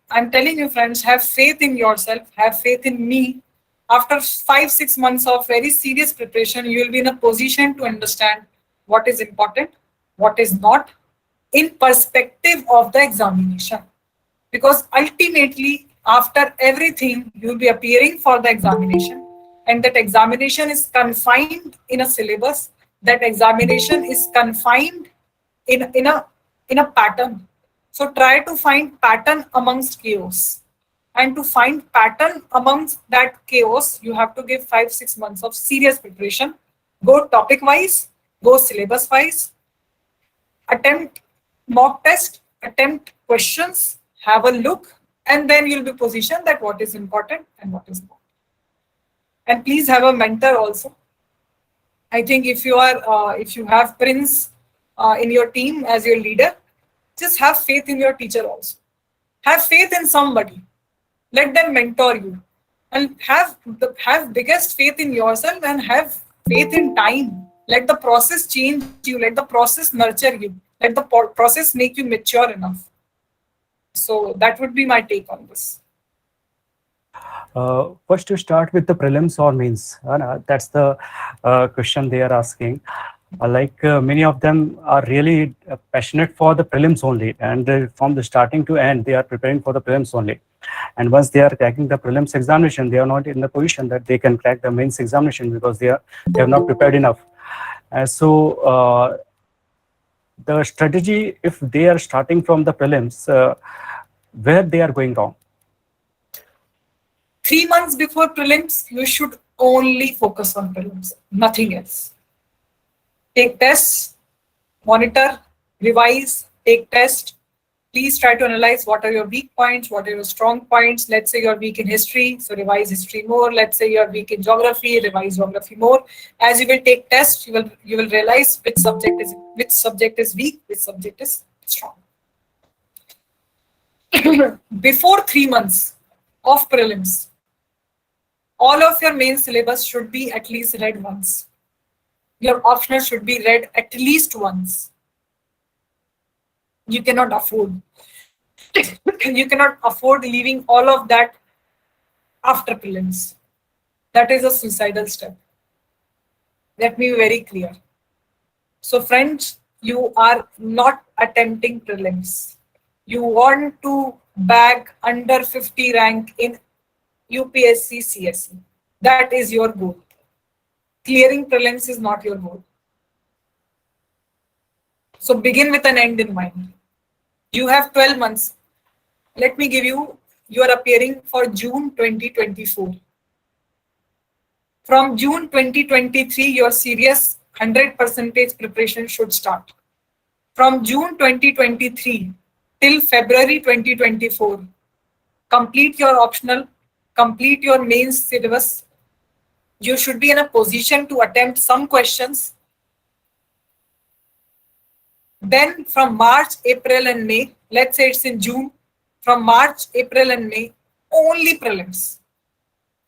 I'm telling you, friends, have faith in yourself, have faith in me. After 5-6 months of very serious preparation, you will be in a position to understand what is important, what is not, in perspective of the examination. Because ultimately, after everything, you will be appearing for the examination, and that examination is confined in a syllabus, that examination is confined in a pattern. So try to find pattern amongst chaos. And to find pattern amongst that chaos, you have to give 5-6 months of serious preparation. Go topic wise, go syllabus wise, attempt mock test, attempt questions, have a look, and then you'll be positioned that what is important and what is not. And please have a mentor also. I think if you have Prince in your team as your leader, just have faith in your teacher also. Have faith in somebody. Let them mentor you, and have biggest faith in yourself, and have faith in time. Let the process change you. Let the process nurture you. Let the process make you mature enough. So that would be my take on this. First, to start with the prelims or mains, that's the question they are asking. Many of them are really passionate for the prelims only, and from the starting to end, they are preparing for the prelims only. And once they are cracking the prelims examination, they are not in the position that they can crack the mains examination because they have not prepared enough. The strategy, if they are starting from the prelims, where they are going wrong? 3 months before prelims, you should only focus on prelims, nothing else. Take tests, monitor, revise, take test. Please try to analyze what are your weak points, what are your strong points. Let's say you're weak in history, so revise history more. Let's say you're weak in geography, revise geography more. As you will take tests, you will realize which subject is weak, which subject is strong. Before 3 months of prelims, all of your main syllabus should be at least read once. Your optional should be read at least once. You cannot afford. You cannot afford leaving all of that after prelims. That is a suicidal step. Let me be very clear. So, friends, you are not attempting prelims. You want to bag under 50 rank in UPSC CSE. That is your goal. Clearing prelims is not your goal. So begin with an end in mind. You have 12 months. Let me give you are appearing for June 2024. From June 2023, your serious 100% preparation should start. From June 2023 till February 2024, complete your optional, complete your mains syllabus. You should be in a position to attempt some questions. Then from March, April and May, let's say it's in June, from March, April and May, only prelims.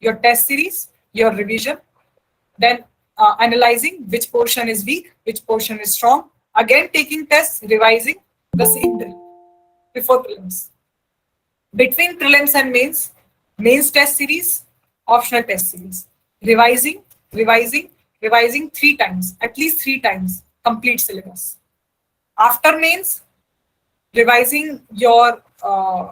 Your test series, your revision, then analyzing which portion is weak, which portion is strong, again taking tests, revising the same day before prelims. Between prelims and mains test series, optional test series, revising, revising 3 times, at least 3 times, complete syllabus. After mains, revising your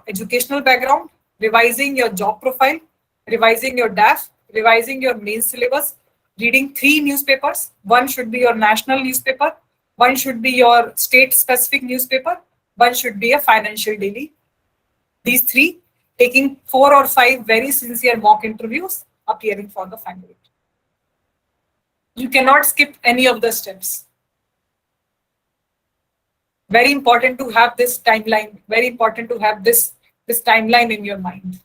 educational background, revising your job profile, revising your DAF, revising your main syllabus, reading 3 newspapers. One should be your national newspaper, one should be your state-specific newspaper, one should be a financial daily. These 3, taking 4 or 5 very sincere mock interviews, appearing for the final. You cannot skip any of the steps. Very important to have this timeline. Very important to have this timeline in your mind.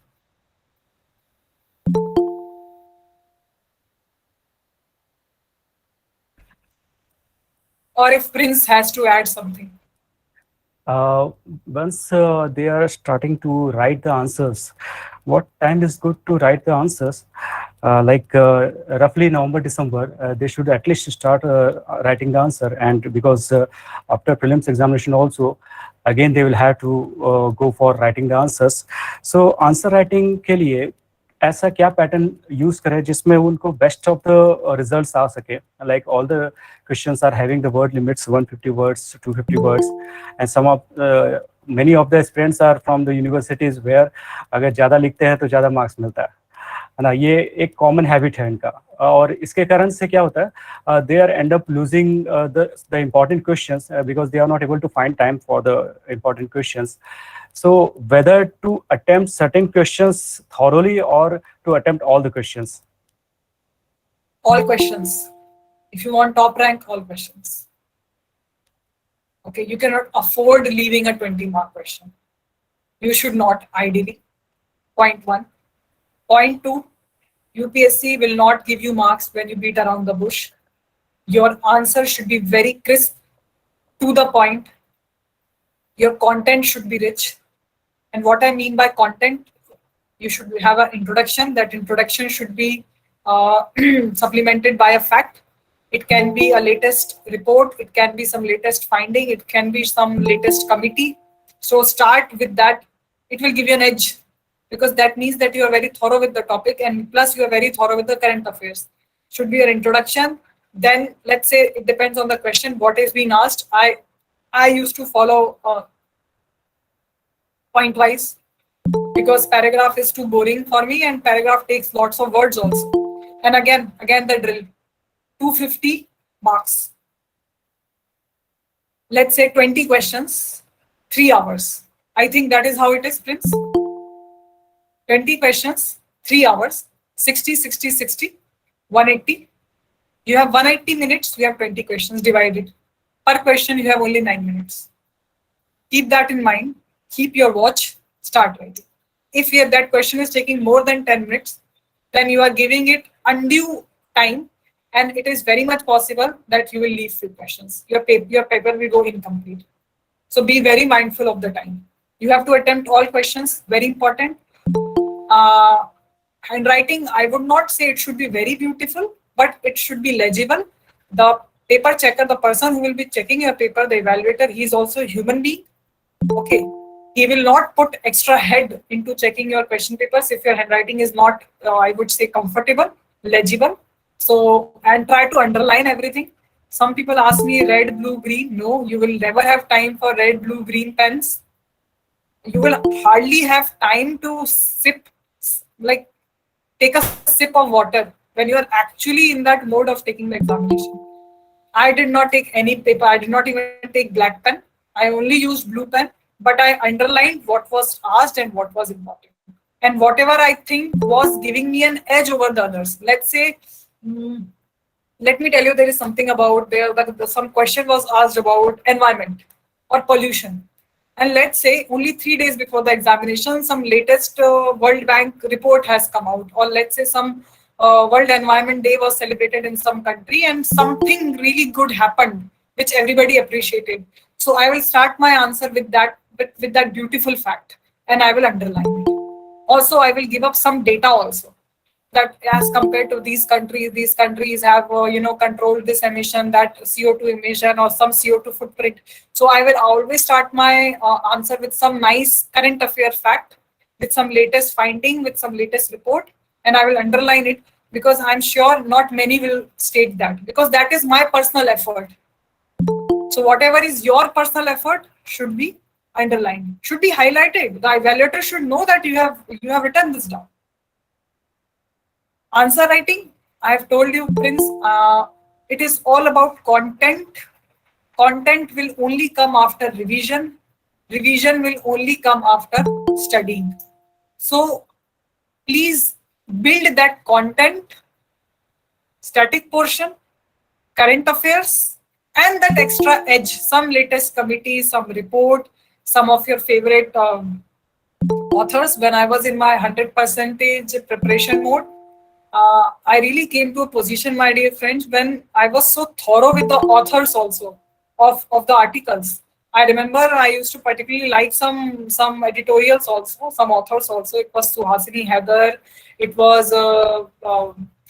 Or if Prince has to add something. Once they are starting to write the answers, what time is good to write the answers? Roughly November, December, they should at least start writing the answer. And because after prelims examination also, again they will have to go for writing the answers. So answer writing के लिए ऐसा क्या pattern use करें जिसमें उनको best of the results आ सके. Like all the questions are having the word limits 150 words, 250 words, and some of many of the students are from the universities where अगर ज़्यादा लिखते हैं तो ज़्यादा मार्क्स मिलता है ना. ये एक कॉमन हैबिट है इनका. और इसके कारण से क्या होता है, they are end up losing the important questions because they are not able to find time for the important questions. So whether to attempt certain questions thoroughly or to attempt all the questions? All questions. If you want top rank, all questions. Okay, you cannot afford leaving a 20-mark question. You should not, ideally. Point 1. Point 2, UPSC will not give you marks when you beat around the bush. Your answer should be very crisp, to the point. Your content should be rich. And what I mean by content, you should have an introduction. That introduction should be supplemented by a fact. It can be a latest report. It can be some latest finding. It can be some latest committee. So start with that. It will give you an edge because that means that you are very thorough with the topic, and plus you are very thorough with the current affairs. Should be your introduction. Then let's say it depends on the question, what is being asked. I used to follow point wise because paragraph is too boring for me, and paragraph takes lots of words also. And again the drill. 250 marks. Let's say 20 questions, 3 hours. I think that is how it is, Prince. 20 questions, 3 hours, 60, 60, 60, 180. You have 180 minutes, you have 20 questions divided. Per question, you have only 9 minutes. Keep that in mind. keep your watch, start writing. If that question is taking more than 10 minutes, then you are giving it undue time, and it is very much possible that you will leave few questions. Your paper will go incomplete. So be very mindful of the time. You have to attempt all questions, very important. Uh, Handwriting, I would not say it should be very beautiful, but it should be legible. The paper checker, the person who will be checking your paper, the evaluator, he is also a human being. Okay. He will not put extra head into checking your question papers if your handwriting is not, I would say, comfortable, legible. So, and try to underline everything. Some people ask me red, blue, green. No, you will never have time for red, blue, green pens. You will hardly have time to sip, like take a sip of water when you are actually in that mode of taking the examination. I did not take any paper. I did not even take black pen. I only used blue pen, but I underlined what was asked and what was important. And whatever I think was giving me an edge over the others. Let's say, mm, let me tell you, there is something about there that some question was asked about environment or pollution. And let's say only 3 days before the examination, some latest World Bank report has come out, or let's say some World Environment Day was celebrated in some country, and something really good happened, which everybody appreciated. So I will start my answer with that beautiful fact, and I will underline it. Also, I will give up some data also, that as compared to these countries have controlled this emission, that CO2 emission, or some CO2 footprint. So I will always start my answer with some nice current affair fact, with some latest finding, with some latest report, and I will underline it, because I'm sure not many will state that, because that is my personal effort. So whatever is your personal effort should be underlined, should be highlighted. The evaluator should know that you have written this down. Answer writing, I have told you, Prince, it is all about content. Content will only come after revision. Revision will only come after studying. So please build that content, static portion, current affairs, and that extra edge, some latest committee, some report, some of your favorite authors. When I was in my 100% preparation mode, I really came to a position, my dear friends, when I was so thorough with the authors also of the articles. I remember I used to particularly like some editorials also, some authors also. It was Suhasini Heather, it was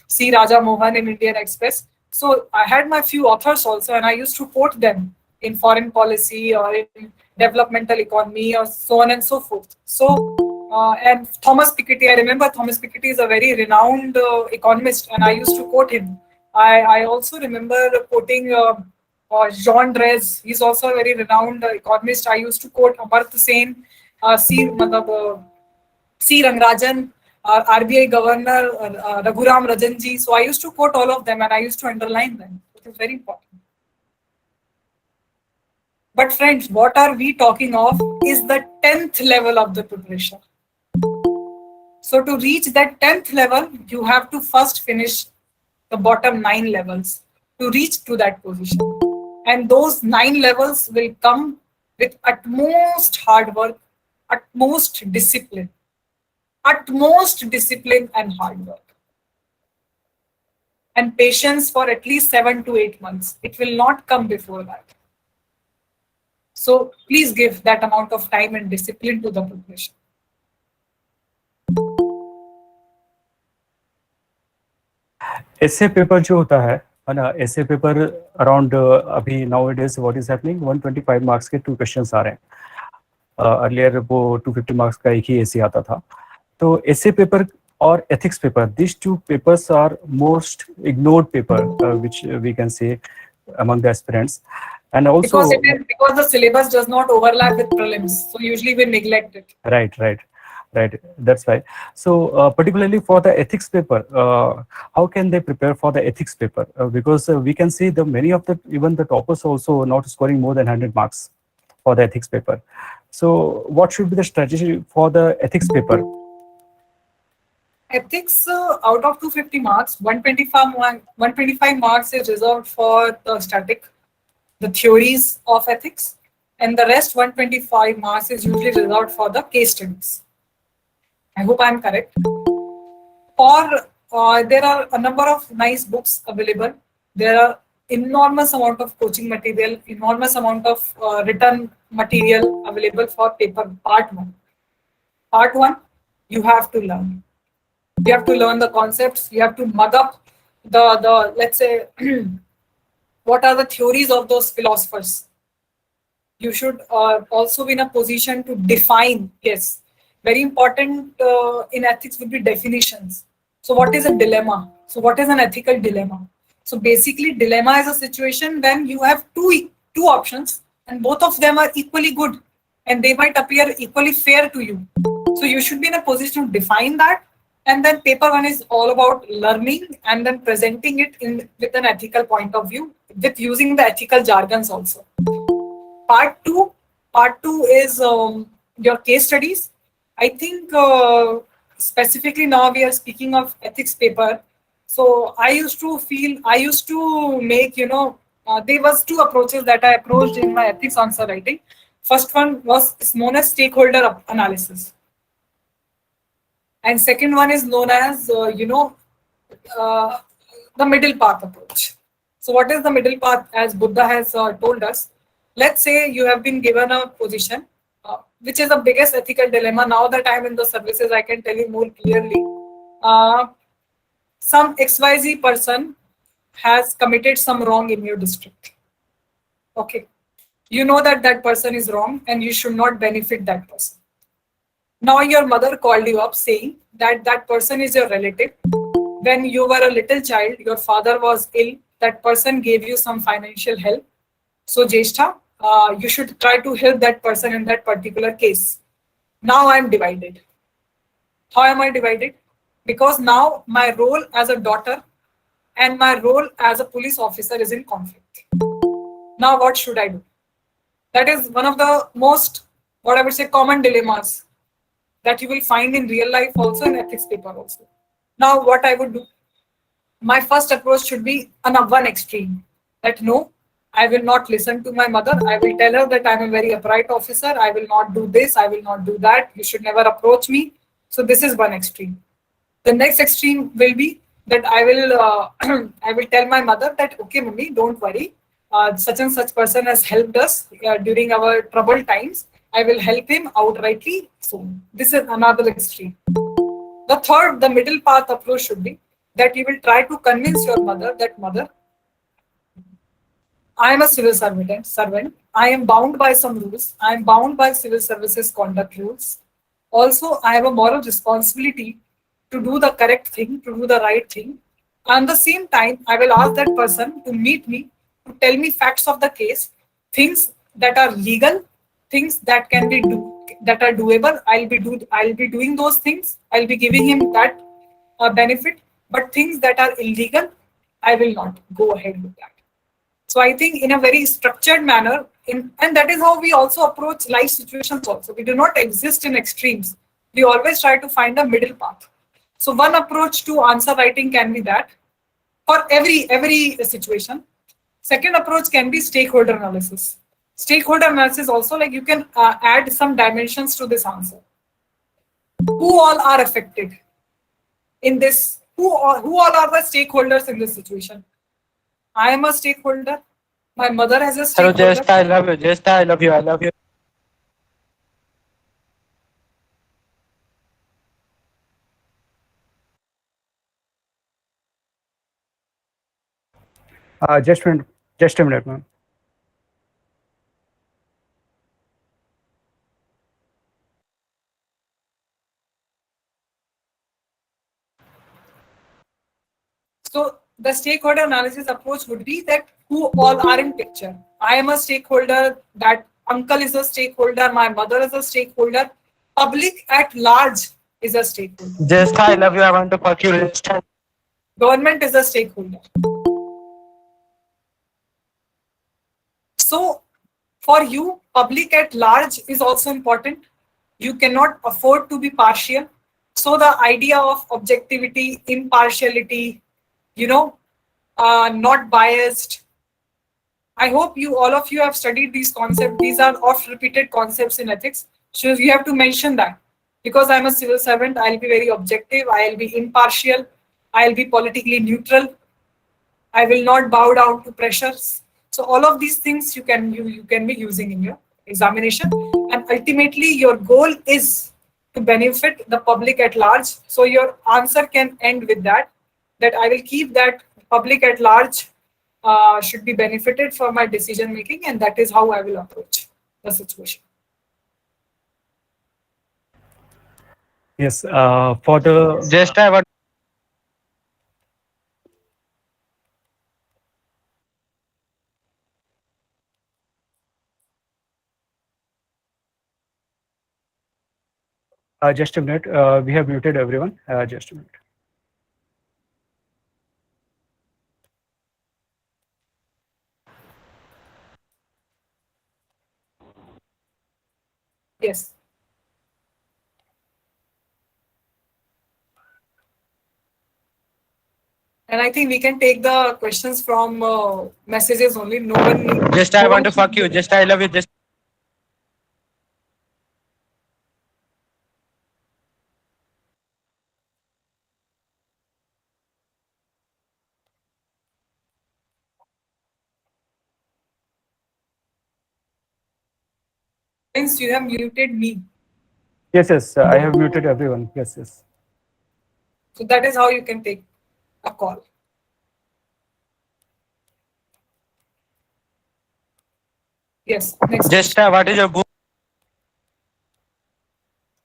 C. Raja Mohan in Indian Express. So I had my few authors also, and I used to quote them in foreign policy or in developmental economy or so on and so forth. So and Thomas Piketty, I remember Thomas Piketty is a very renowned economist, and I used to quote him. I also remember quoting Jean Drez. He's also a very renowned economist. I used to quote Amartya Sen, C. Rangarajan, RBI Governor Raghuram Rajanji. So I used to quote all of them, and I used to underline them. It is very important. But friends, what are we talking of is the 10th level of the preparation. So to reach that 10th level, you have to first finish the bottom 9 levels to reach to that position. And those 9 levels will come with utmost hard work, utmost discipline and hard work. And patience for at least 7 to 8 months. It will not come before that. So please give that amount of time and discipline to the preparation. ऐसे paper जो होता है ना, ऐसे paper around अभी now it is what is happening 125 marks के 2 questions आ रहे हैं। अर्लियर वो 250 मार्क्स का एक ही ऐसे आता था। तो ऐसे पेपर और ethics paper, these two papers are most ignored paper which we can say among the aspirants. And also because the syllabus does not overlap with prelims, so usually we neglect it. Right, that's right. So particularly for the ethics paper, how can they prepare for the ethics paper? Because we can see the many of the even the toppers also not scoring more than 100 marks for the ethics paper. So what should be the strategy for the ethics paper? Ethics, out of 250 marks, 125 marks is reserved for the static, the theories of ethics, and the rest 125 marks is usually reserved for the case studies. I hope I'm correct. Or there are a number of nice books available. There are enormous amount of coaching material, enormous amount of written material available for paper part one. Part one, you have to learn. You have to learn the concepts. You have to mug up the let's say what are the theories of those philosophers. You should also be in a position to define. Yes, very important in ethics would be definitions. So what is a dilemma? So what is an ethical dilemma? So basically dilemma is a situation when you have two options and both of them are equally good and they might appear equally fair to you. So you should be in a position to define that, and then paper one is all about learning and then presenting it in with an ethical point of view with using the ethical jargons also. Part two, part two is your case studies. I think specifically now we are speaking of ethics paper. So I used to make, there was two approaches that I approached in my ethics answer writing. First one was is known as stakeholder analysis, and second one is known as uh, the middle path approach. So what is the middle path? As Buddha has told us, let's say you have been given a position, which is the biggest ethical dilemma. Now that I'm in the services, I can tell you more clearly. Some XYZ person has committed some wrong in your district. Okay. You know that that person is wrong and you should not benefit that person. Now your mother called you up saying that that person is your relative. When you were a little child, your father was ill, that person gave you some financial help. So Jyestha, you should try to help that person in that particular case. Now I'm divided. How am I divided? Because now my role as a daughter and my role as a police officer is in conflict. Now what should I do? That is one of the most, what I would say, common dilemmas that you will find in real life also, in ethics paper also. Now what I would do? My first approach should be on a one extreme, that no, I will not listen to my mother. I will tell her that I'm a very upright officer. I will not do this. I will not do that. You should never approach me. So this is one extreme. The next extreme will be that I will I will tell my mother that okay, mummy, don't worry. Such and such person has helped us during our troubled times. I will help him outrightly soon. This is another extreme. The third, the middle path approach should be that you will try to convince your mother that mother, I am a civil servant. I am bound by some rules. I am bound by civil services conduct rules. Also, I have a moral responsibility to do the correct thing, to do the right thing. And at the same time, I will ask that person to meet me, to tell me facts of the case, things that are legal, things that can be that are doable. I'll be doing those things. I'll be giving him that benefit. But things that are illegal, I will not go ahead with that. So I think in a very structured manner, and that is how we also approach life situations also. We do not exist in extremes. We always try to find a middle path. So one approach to answer writing can be that for every situation. Second approach can be stakeholder analysis. Stakeholder analysis also, like you can add some dimensions to this answer. Who all are affected in this? Who all are the stakeholders in this situation? I am a stakeholder. My mother has a Hello, stakeholder. Jyestha, I love you. Jyestha, I love you. I love you. Just a minute, just a minute, ma'am. So the stakeholder analysis approach would be that who all are in picture. I am a stakeholder, that uncle is a stakeholder, my mother is a stakeholder, public at large is a stakeholder. Jyestha, I love you. I want to fuck you. Jyestha. Government is a stakeholder. So for you, public at large is also important. You cannot afford to be partial. So the idea of objectivity, impartiality, not biased, I hope you all of you have studied these concepts. These are oft repeated concepts in ethics. So you have to mention that. Because I'm a civil servant, I'll be very objective, I'll be impartial, I'll be politically neutral, I will not bow down to pressures. So all of these things you can be using in your examination. And ultimately your goal is to benefit the public at large. So your answer can end with that I will keep that public at large should be benefited for my decision making, and that is how I will approach the situation. Yes, for the Just I want just a minute. We have muted everyone. Just a minute. Yes. And I think we can take the questions from messages only. No one need, just I no want one to fuck you. should. Just I love you. Just Since you have muted me, Yes, yes. I have muted everyone. Yes, yes. so that is how you can take a call. Yes. Next just question. what is your book?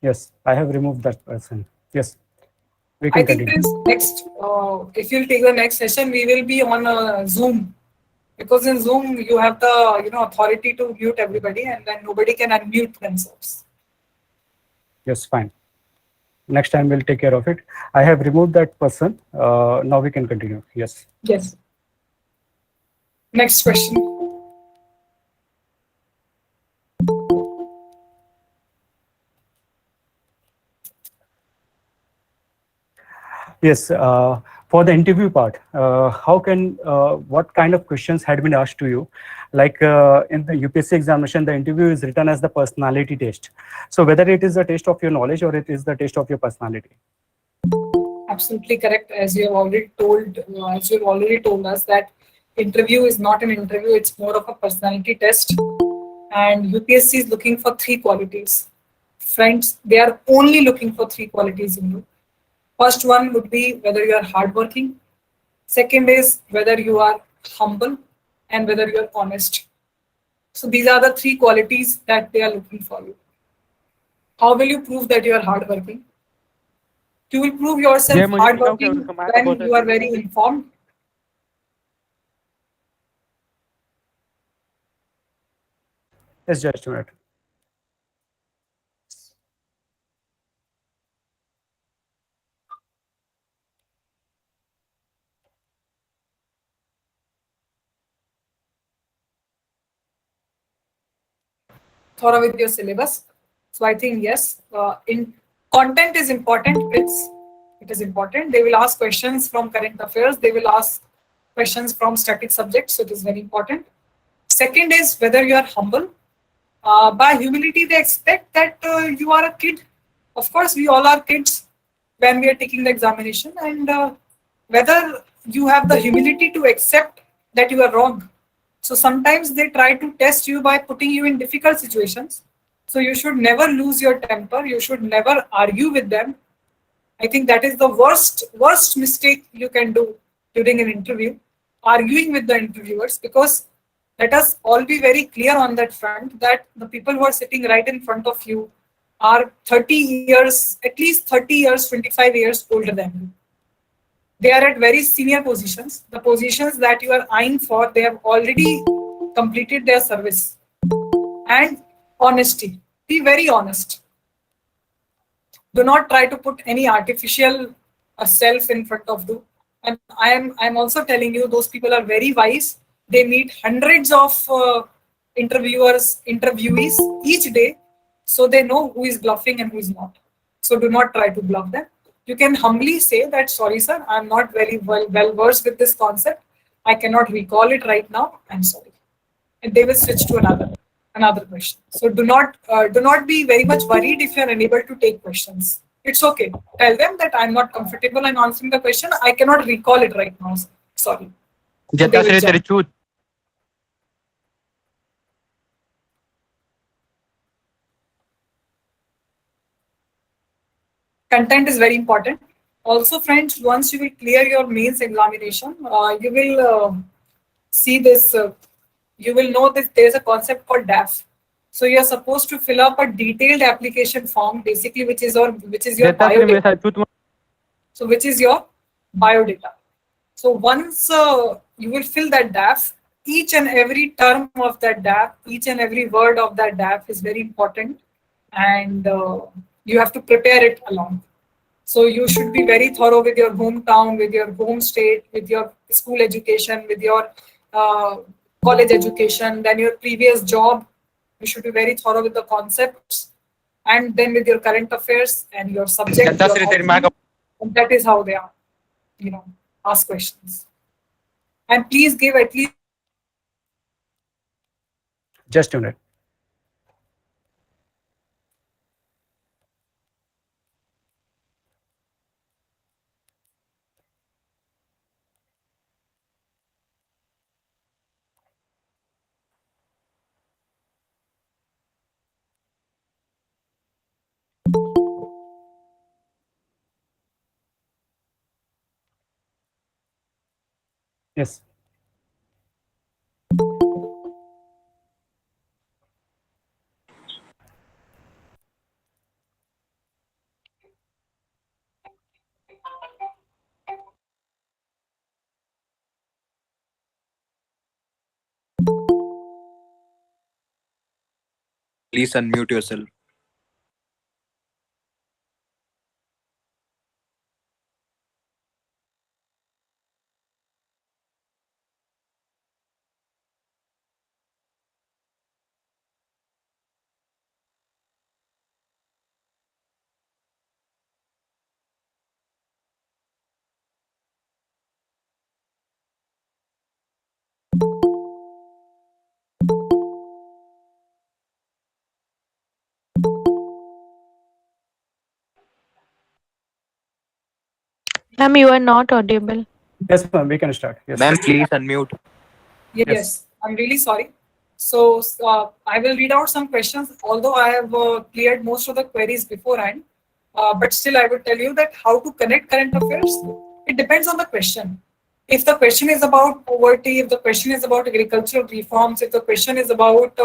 Yes, I have removed that person. Yes, we I can think continue. Prince, next, if you'll take the next session, we will be on Zoom, because in Zoom you have the authority to mute everybody, and then nobody can unmute themselves. Yes, fine. Next time we'll take care of it. I have removed that person. Now we can continue. Yes. Yes. Next question. Yes. For the interview part, what kind of questions had been asked to you? Like in the UPSC examination, the interview is written as the personality test. So whether it is a test of your knowledge or it is the test of your personality. Absolutely correct. As you have already told us that interview is not an interview; it's more of a personality test. And UPSC is looking for three qualities. Friends, they are only looking for three qualities in you. First one would be whether you are hardworking. Second is whether you are humble, and whether you are honest. So these are the three qualities that they are looking for you. How will you prove that you are hardworking? You will prove ये yourself मुझे दिखाओ क्या hardworking कमाल का when बहुत you are है very informed. Yes, just a minute. Thorough with your syllabus. So I think yes, in content is important. It is important. They will ask questions from current affairs. They will ask questions from static subjects. So it is very important. Second is whether you are humble. By humility, they expect that you are a kid. Of course, we all are kids when we are taking the examination, and whether you have the humility to accept that you are wrong. So sometimes they try to test you by putting you in difficult situations. So you should never lose your temper. You should never argue with them. I think that is the worst mistake you can do during an interview, arguing with the interviewers, because let us all be very clear on that front that the people who are sitting right in front of you are 30 years, at least 30 years, 25 years older than you. They are at very senior positions. The positions that you are eyeing for, they have already completed their service. And honesty. Be very honest. Do not try to put any artificial self in front of you. And I'm also telling you, those people are very wise. They meet hundreds of interviewees each day, so they know who is bluffing and who is not. So do not try to bluff them. You can humbly say that, sorry sir, I'm not very well versed with this concept. I cannot recall it right now. I'm sorry. and they will switch to another question. So do not be very much worried if you are unable to take questions. It's okay. Tell them that I'm not comfortable in answering the question. I cannot recall it right now. Sorry. So they जता will Shri तेरी jump. चूत Content is very important. Also, friends, once you will clear your mains examination, you will see this. You will know that there is a concept called DAF. So you are supposed to fill up a detailed application form, basically, which is your जता श्री मेरे biodata. साथ चूत So which is your biodata. So once you will fill that DAF, each and every term of that DAF, each and every word of that DAF is very important, and you have to prepare it along. So you should be very thorough with your hometown, with your home state, with your school education, with your uh, college education, then your previous job. You should be very thorough with the concepts, and then with your current affairs and your subject, जता your Shri तेरी माँ का option. And that is how they are, ask questions. And please give at least Just a minute. Yes. Please unmute yourself. Ma'am, you are not audible. Yes, ma'am. We can start. Yes. Ma'am, please unmute. yes. Yes. I'm really sorry. So I will read out some questions, although I have cleared most of the queries beforehand. But still, I would tell you that how to connect current affairs. It depends on the question. If the question is about poverty, if the question is about agricultural reforms, if the question is about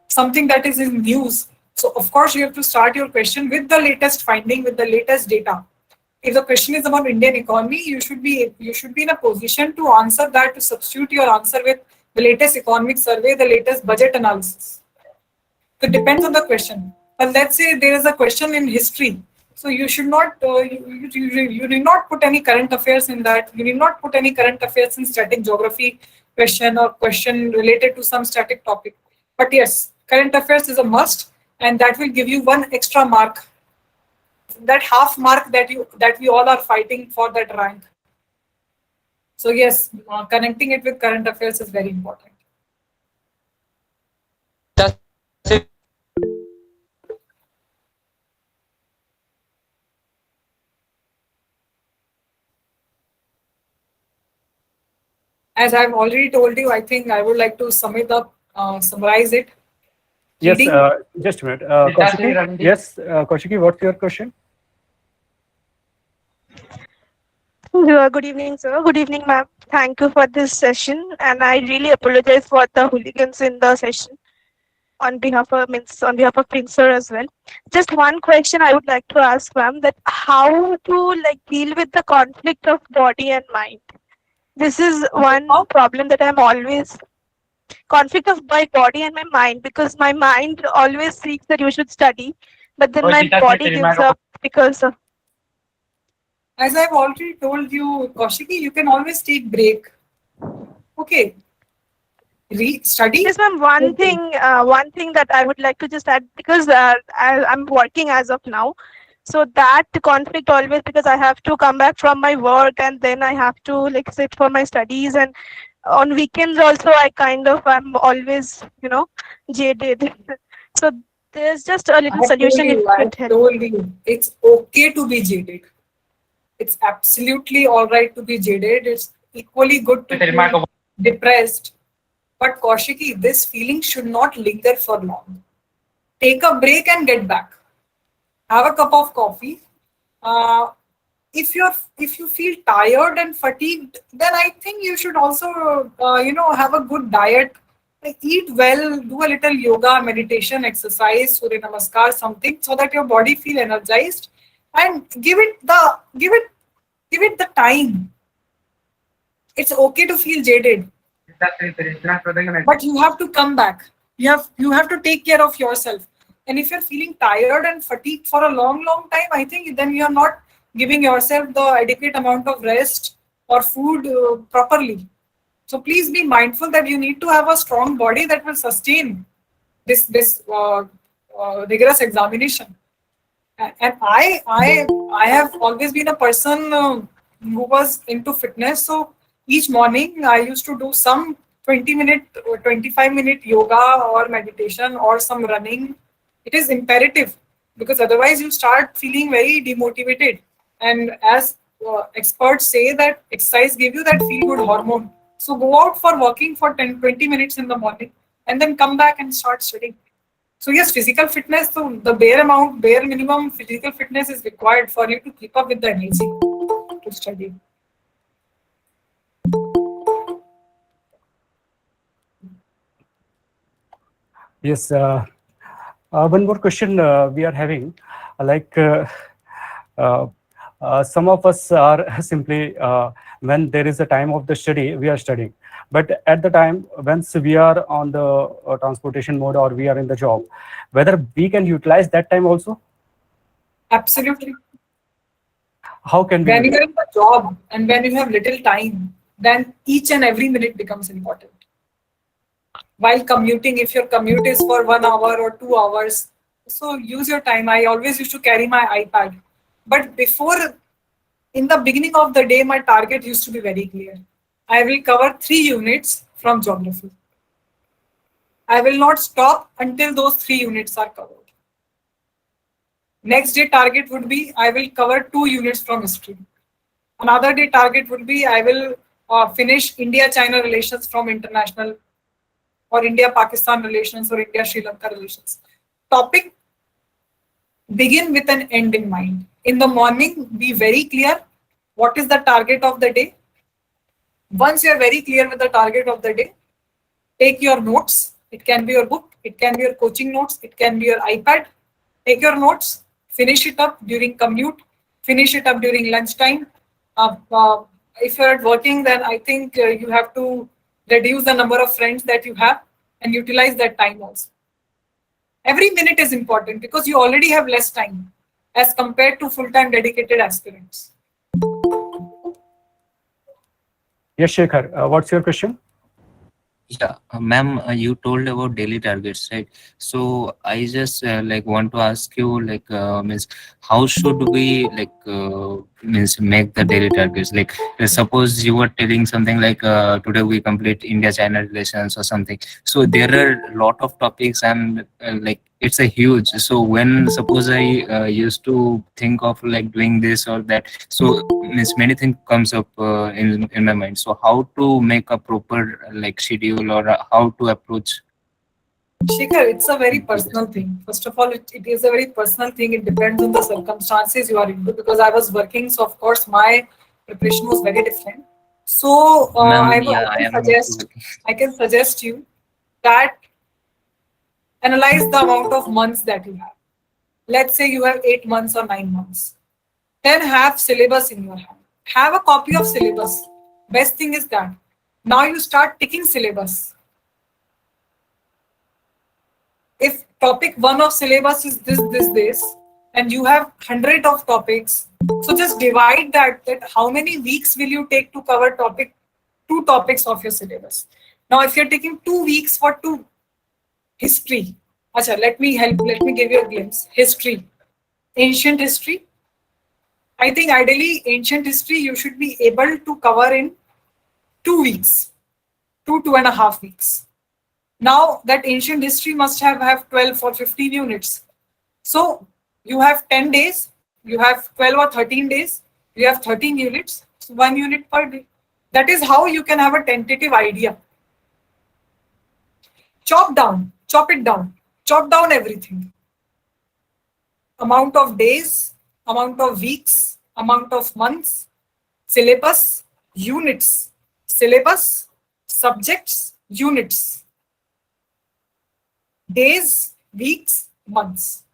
something that is in news, so of course you have to start your question with the latest finding, with the latest data. If the question is about Indian economy, you should be in a position to answer that, to substitute your answer with the latest economic survey, the latest budget analysis. So it depends on the question. But let's say there is a question in history. So you should not, you need not put any current affairs in that. You need not put any current affairs in static geography question or question related to some static topic. But yes, current affairs is a must, and that will give you one extra mark, that half mark that we all are fighting for, that rank. So yes, connecting it with current affairs is very important. As I've already told you, I think I would like to summarize it. Yes. Reading. Just a minute. Kaushiki? Yes. Kaushiki, what's your question? Good evening, sir. Good evening, ma'am. Thank you for this session, and I really apologize for the hooligans in the session on behalf of Prince sir as well. Just one question I would like to ask, ma'am, that how to deal with the conflict of body and mind. This is one How? problem that I'm always conflict of my body and my mind, because my mind always seeks that you should study, but then my body gives up because of. As I've already told you, Kaushiki, you can always take break. Okay. Study. Yes, ma'am. One thing that I would like to just add, because I'm working as of now, so that conflict always, because I have to come back from my work and then I have to sit for my studies, and On weekends also, I'm always, jaded. So there's just a little solution if I it helps. told you, it's okay to be jaded. It's absolutely all right to be jaded. It's equally good to be depressed. But Kaushiki, this feeling should not linger for long. Take a break and get back. Have a cup of coffee. Uh, if you feel tired and fatigued, then I think you should also have a good diet. Like, eat well, do a little yoga, meditation, exercise, surya namaskar, something, so that your body feel energized, and give it the time. It's okay to feel jaded, but you have to come back. You have to take care of yourself. And if you're feeling tired and fatigued for a long time, I think then you're not giving yourself the adequate amount of rest or food properly. So please be mindful that you need to have a strong body that will sustain this rigorous examination. And I have always been a person who was into fitness. So each morning I used to do some 20-minute or 25-minute yoga or meditation or some running. It is imperative, because otherwise you start feeling very demotivated. And as experts say, that exercise give you that feel good hormone. So go out for walking for 10-20 minutes in the morning, and then come back and start studying. So yes, physical fitness, so the bare minimum physical fitness is required for you to keep up with the energy to study. Yes. One more question we are having, like uh, some of us are simply when there is a time of the study, we are studying. But at the time once we are on the transportation mode or we are in the job, whether we can utilize that time also, Absolutely. how can we When you utilize? are in the job and when you have little time, then each and every minute becomes important. While commuting, if your commute is for 1 hour or 2 hours, so use your time. I always used to carry my iPad. But before, in the beginning of the day, my target used to be very clear. I will cover 3 units from geography. I will not stop until those 3 units are covered. Next day target would be I will cover 2 units from history. Another day target would be I will finish India-China relations from international, or India-Pakistan relations, or India-Sri Lanka relations. Topic, begin with an end in mind. In the morning, be very clear what is the target of the day. Once you are very clear with the target of the day, take your notes. It can be your book, it can be your coaching notes, it can be your iPad. Take your notes, finish it up during commute, finish it up during lunchtime. Uh, uh, if you're working, then I think you have to reduce the number of friends that you have and utilize that time also. Every minute is important because you already have less time as compared to full-time dedicated aspirants. Yes, Shekhar, what's your question? Yeah, ma'am, you told about daily targets, right? So I just like want to ask you, like, means how should we means make the daily targets? Like, suppose you were telling something like today we complete India-China relations or something. So there are a lot of topics, and like it's a huge. So when suppose I used to think of like doing this or that, so means many things comes up in my mind. So how to make a proper like schedule, or how to approach? Shikhar, it's a very personal thing. First of all, it is a very personal thing. It depends on the circumstances you are into, because I was working, so of course my preparation was very different. So Ma'am, I yeah, I can am also suggest, you that analyze the amount of months that you have. Let's say you have 8 months or 9 months. Then have syllabus in your hand. Have a copy of syllabus. Best thing is that now you start ticking syllabus. If topic one of syllabus is this, and you have 100 of topics, so just divide that how many weeks will you take to cover two topics of your syllabus. Now, if you're taking 2 weeks for two history, acha, let me give you a glimpse. History, ancient history. I think ideally ancient history you should be able to cover in 2 weeks. 2.5 weeks. Now that ancient history must have 12 or 15 units. So you have 10 days, you have 12 or 13 days, you have 13 units, so 1 unit per day. That is how you can have a tentative idea. Chop it down, chop down everything. Amount of days, amount of weeks, amount of months, syllabus, units, syllabus, subjects, units, days, weeks, months.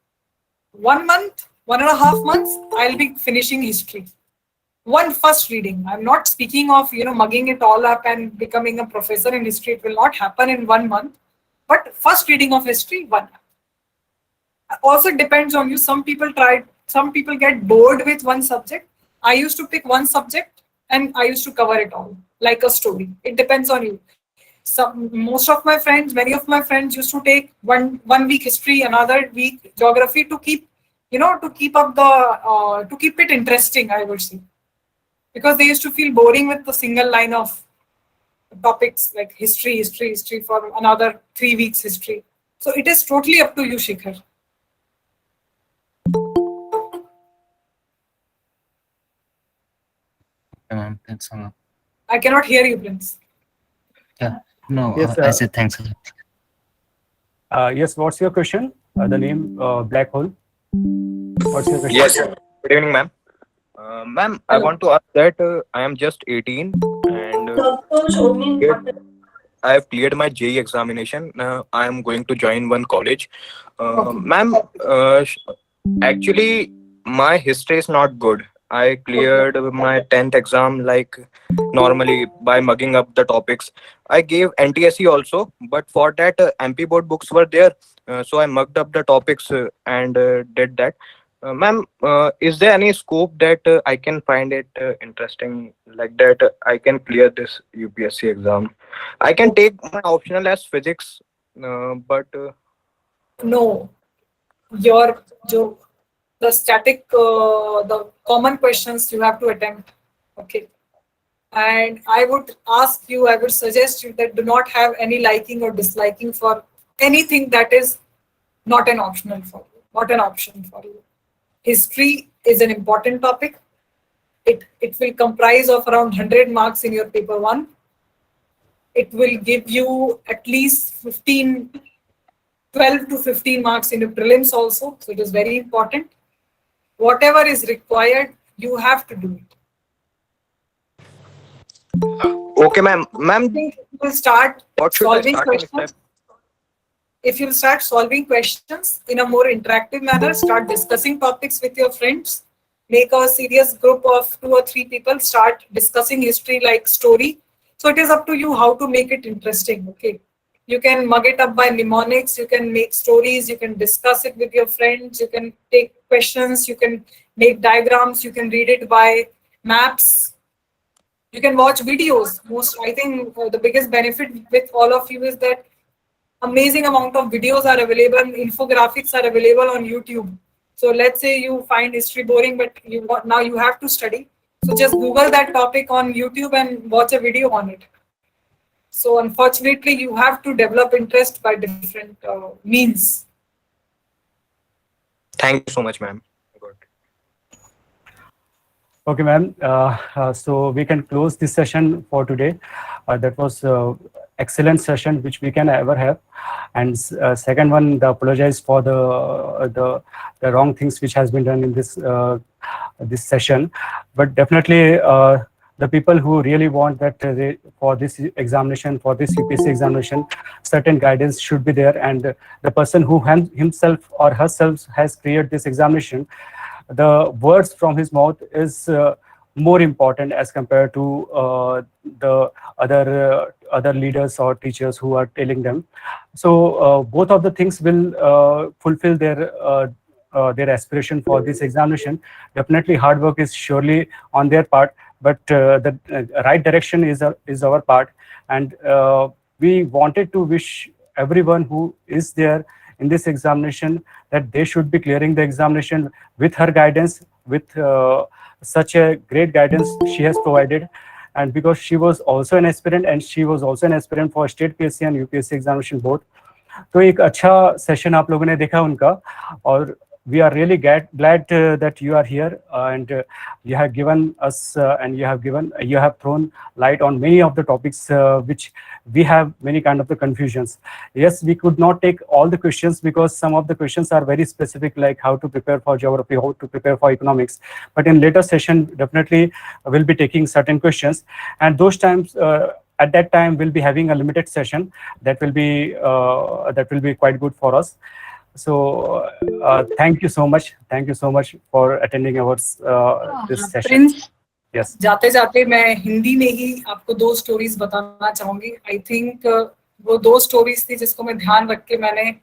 1 month, 1.5 months, I'll be finishing history. One first reading. I'm not speaking of, mugging it all up and becoming a professor in history. It will not happen in 1 month. But first reading of history, 1 month. Also it depends on you. Some people get bored with one subject. I used to pick one subject and I used to cover it all like a story. It depends on you. Most of my friends, many of my friends used to take one week history, another week geography to keep, to keep up to keep it interesting, I would say, because they used to feel boring with the single line of topics like history for another 3 weeks history. So it is totally up to you, Shikhar. Thanks a lot. I cannot hear you, Prince. Yeah. No, Yes, I said thanks a lot. Yes, what's your question? The name Black Hole. What's your question? Yes. Good evening, ma'am. Ma'am, I Hello. want to ask that I am just 18 and I have cleared my JEE examination. I am going to join one college. Okay. Ma'am, actually, my history is not good. I cleared my 10th exam like normally by mugging up the topics. I gave NTSE also, but for that, MP board books were there. So I mugged up the topics and did that. Ma'am, is there any scope that I can find it interesting like that I can clear this UPSC exam? I can take my optional as physics, but No, your the static, the common questions you have to attempt. Okay. And I would suggest you that do not have any liking or disliking for anything that is not an optional for you, not an option for you. History is an important topic. It will comprise of around 100 marks in your paper 1. It will give you at least 12 to 15 marks in your prelims also. So it is very important. Whatever is required, you have to do it. okay, ma'am. Ma'am, I think you will start what should I solving start in step? questions. If you'll start solving questions in a more interactive manner, start discussing topics with your friends, make a serious group of 2 or 3 people, start discussing history like story. So it is up to you how to make it interesting. Okay. You can mug it up by mnemonics, you can make stories, you can discuss it with your friends, you can take questions, you can make diagrams, you can read it by maps, you can watch videos. I think the biggest benefit with all of you is that amazing amount of videos are available, infographics are available on YouTube. So let's say you find history boring, but now you have to study. So just Google that topic on YouTube and watch a video on it. So unfortunately, you have to develop interest by different means. Thank you so much, ma'am. Good. Okay, ma'am. So we can close this session for today. That was excellent session which we can ever have. And second one, the apologize for the wrong things which has been done in this session. But definitely the people who really want that for this examination, for this UPSC examination, certain guidance should be there. And the person who himself or herself has created this examination, the words from his mouth is more important as compared to the other leaders or teachers who are telling them. So both of the things will fulfill their aspiration for this examination. Definitely hard work is surely on their part, but the right direction is our part. And we wanted to wish everyone who is there in this examination that they should be clearing the examination with her guidance, with such a great guidance she has provided. and because she was also an aspirant and she was also an aspirant for state PSC and UPSC examination both. तो एक अच्छा session आप लोगों ने देखा उनका, और we are really glad that you are here, and you have given us and you have thrown light on many of the topics which we have many kind of the confusions. Yes, we could not take all the questions because some of the questions are very specific, like how to prepare for geography, how to prepare for economics. But in later session, definitely we'll be taking certain questions, and those times at that time we'll be having a limited session that will be quite good for us. So thank you so much. Thank you so much for attending our this session. Prince, Yes. जाते जाते मैं हिंदी में ही आपको 2 stories बताना चाहूंगी. I think वो 2 stories थी जिसको मैं ध्यान रख के मैंने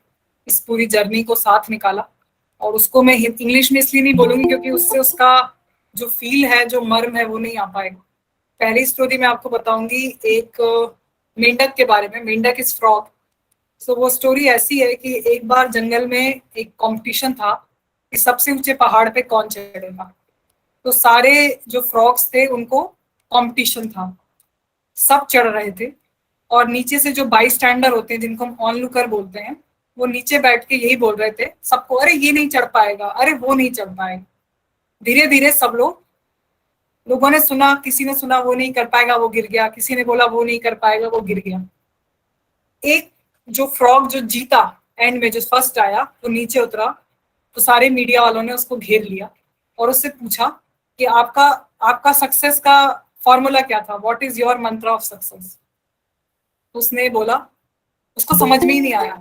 इस पूरी जर्नी को साथ निकाला, और उसको मैं इंग्लिश में इसलिए नहीं बोलूंगी क्योंकि उससे उसका जो फील है, जो मर्म है, वो नहीं आ पाएगा. पहली स्टोरी मैं आपको बताऊंगी एक मेंढक के बारे में. मेंढक इज फ्रॉग. सो वो स्टोरी ऐसी है कि एक बार जंगल में एक कंपटीशन था कि सबसे ऊंचे पहाड़ पे कौन चढ़ेगा. तो सारे जो फ्रॉग्स थे उनको कंपटीशन था, सब चढ़ रहे थे, और नीचे से जो बाई स्टैंडर होते हैं जिनको हम ऑनलुकर बोलते हैं, वो नीचे बैठ के यही बोल रहे थे सबको, अरे ये नहीं चढ़ पाएगा, अरे वो नहीं चढ़ पाएगा. धीरे धीरे सब लोगों ने सुना, किसी ने सुना वो नहीं कर पाएगा, वो गिर गया. किसी ने बोला वो नहीं कर पाएगा, वो गिर गया. एक जो फ्रॉग जो जीता एंड में, जो फर्स्ट आया, वो नीचे उतरा, तो सारे मीडिया वालों ने उसको घेर लिया और उससे पूछा कि आपका सक्सेस का फॉर्मूला क्या था, व्हाट इज योर मंत्र ऑफ सक्सेस. उसने बोला, उसको समझ में ही नहीं आया.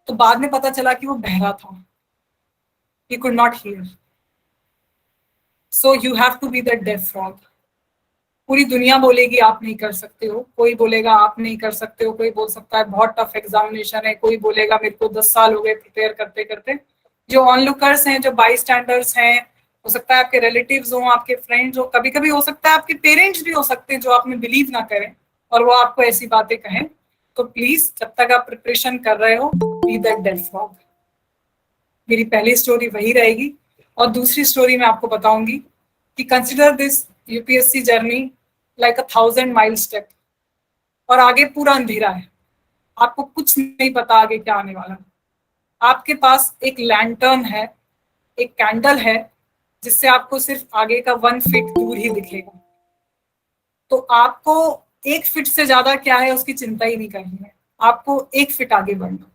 तो बाद में पता चला कि वो बहरा था, he could not hear. So you have to be the deaf frog. पूरी दुनिया बोलेगी आप नहीं कर सकते हो, कोई बोलेगा आप नहीं कर सकते हो, कोई बोल सकता है बहुत टफ एग्जामिनेशन है, कोई बोलेगा मेरे को 10 साल हो गए प्रिपेयर करते करते. जो ऑनलुकर्स हैं, जो बाई स्टैंडर्स हैं, हो सकता है आपके रिलेटिव्स हो, आपके फ्रेंड्स हो, कभी कभी हो सकता है आपके पेरेंट्स भी हो सकते हैं जो आप में बिलीव ना करें और वो आपको ऐसी बातें कहें. तो प्लीज जब तक आप प्रिपरेशन कर रहे हो, बी दैट डेफ फ्रॉग. मेरी पहली स्टोरी वही रहेगी. और दूसरी स्टोरी मैं आपको बताऊंगी कि consider this UPSC journey like 1000 mile step. और आगे पूरा अंधेरा है, आपको कुछ नहीं पता आगे क्या आने वाला है. आपके पास एक लैंटर्न है, एक कैंडल है, जिससे आपको सिर्फ आगे का 1 फीट दूर ही दिखेगा. तो आपको 1 फीट से ज्यादा क्या है उसकी चिंता ही नहीं करनी है. आपको 1 फीट आगे बढ़ना.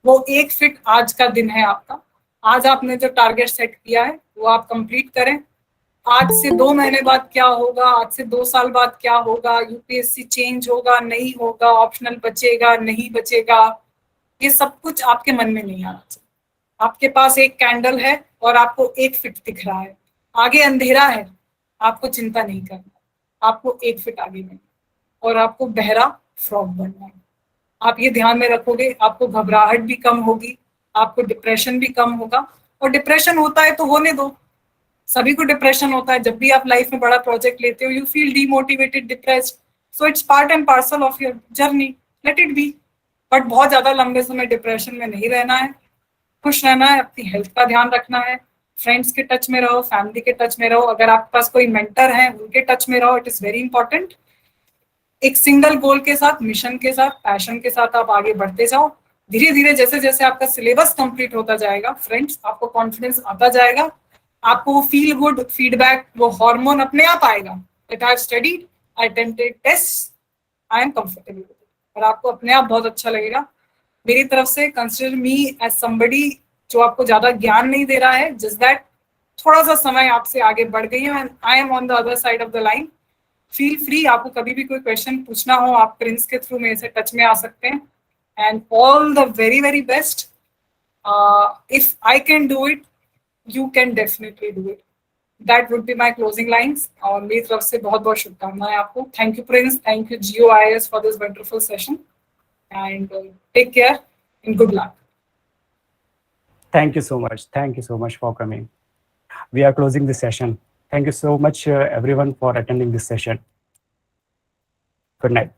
वो 1 फीट आज का दिन है आपका. आज आपने जो टारगेट सेट किया है वो आप कंप्लीट करें. आज से 2 महीने बाद क्या होगा, आज से 2 साल बाद क्या होगा, यूपीएससी चेंज होगा नहीं होगा, ऑप्शनल बचेगा नहीं बचेगा, ये सब कुछ आपके मन में नहीं आना चाहिए. आपके पास एक कैंडल है और आपको 1 फीट दिख रहा है, आगे अंधेरा है, आपको चिंता नहीं करना. आपको 1 फीट आगे बढ़ना और आपको बहरा फ्रॉग बनना है. आप ये ध्यान में रखोगे, आपको घबराहट भी कम होगी, आपको डिप्रेशन भी कम होगा. और डिप्रेशन होता है तो होने दो, सभी को डिप्रेशन होता है. जब भी आप लाइफ में बड़ा प्रोजेक्ट लेते हो, you feel demotivated, depressed. So it's part and parcel of your journey, let it be. But बहुत ज्यादा लंबे समय डिप्रेशन में नहीं रहना है, खुश रहना है, अपनी हेल्थ का ध्यान रखना है, फ्रेंड्स के टच में रहो, फैमिली के टच में रहो. अगर आपके पास कोई मेंटर है उनके टच में रहो, इट इज वेरी इंपॉर्टेंट. एक सिंगल गोल के साथ, मिशन के साथ, पैशन के साथ आप आगे बढ़ते जाओ. धीरे धीरे जैसे जैसे आपका सिलेबस कंप्लीट होता जाएगा फ्रेंड्स, आपको कॉन्फिडेंस आता जाएगा, आपको वो फील गुड फीडबैक, वो हार्मोन अपने आप आएगा. That I have studied, I attempted test, I am comfortable, और आपको अपने आप बहुत अच्छा लगेगा. मेरी तरफ से कंसिडर मी एज समबडी जो आपको ज्यादा ज्ञान नहीं दे रहा है, जस्ट दैट थोड़ा सा समय आपसे आगे बढ़ गई है and I am on the other side of the line. Feel free, आपको कभी भी कोई क्वेश्चन पूछना हो, आप प्रिंस के थ्रू मेरे से टच में आ सकते हैं. And all the very very best. If I can do it, you can definitely do it. That would be my closing lines. और मेरी तरफ से बहुत बहुत शुभकामनाएं आपको. Thank you Prince, thank you Geo IAS for this wonderful session, and take care and good luck. Thank you so much. Thank you so much for coming. We are closing this session. Thank you so much everyone for attending this session. Good night.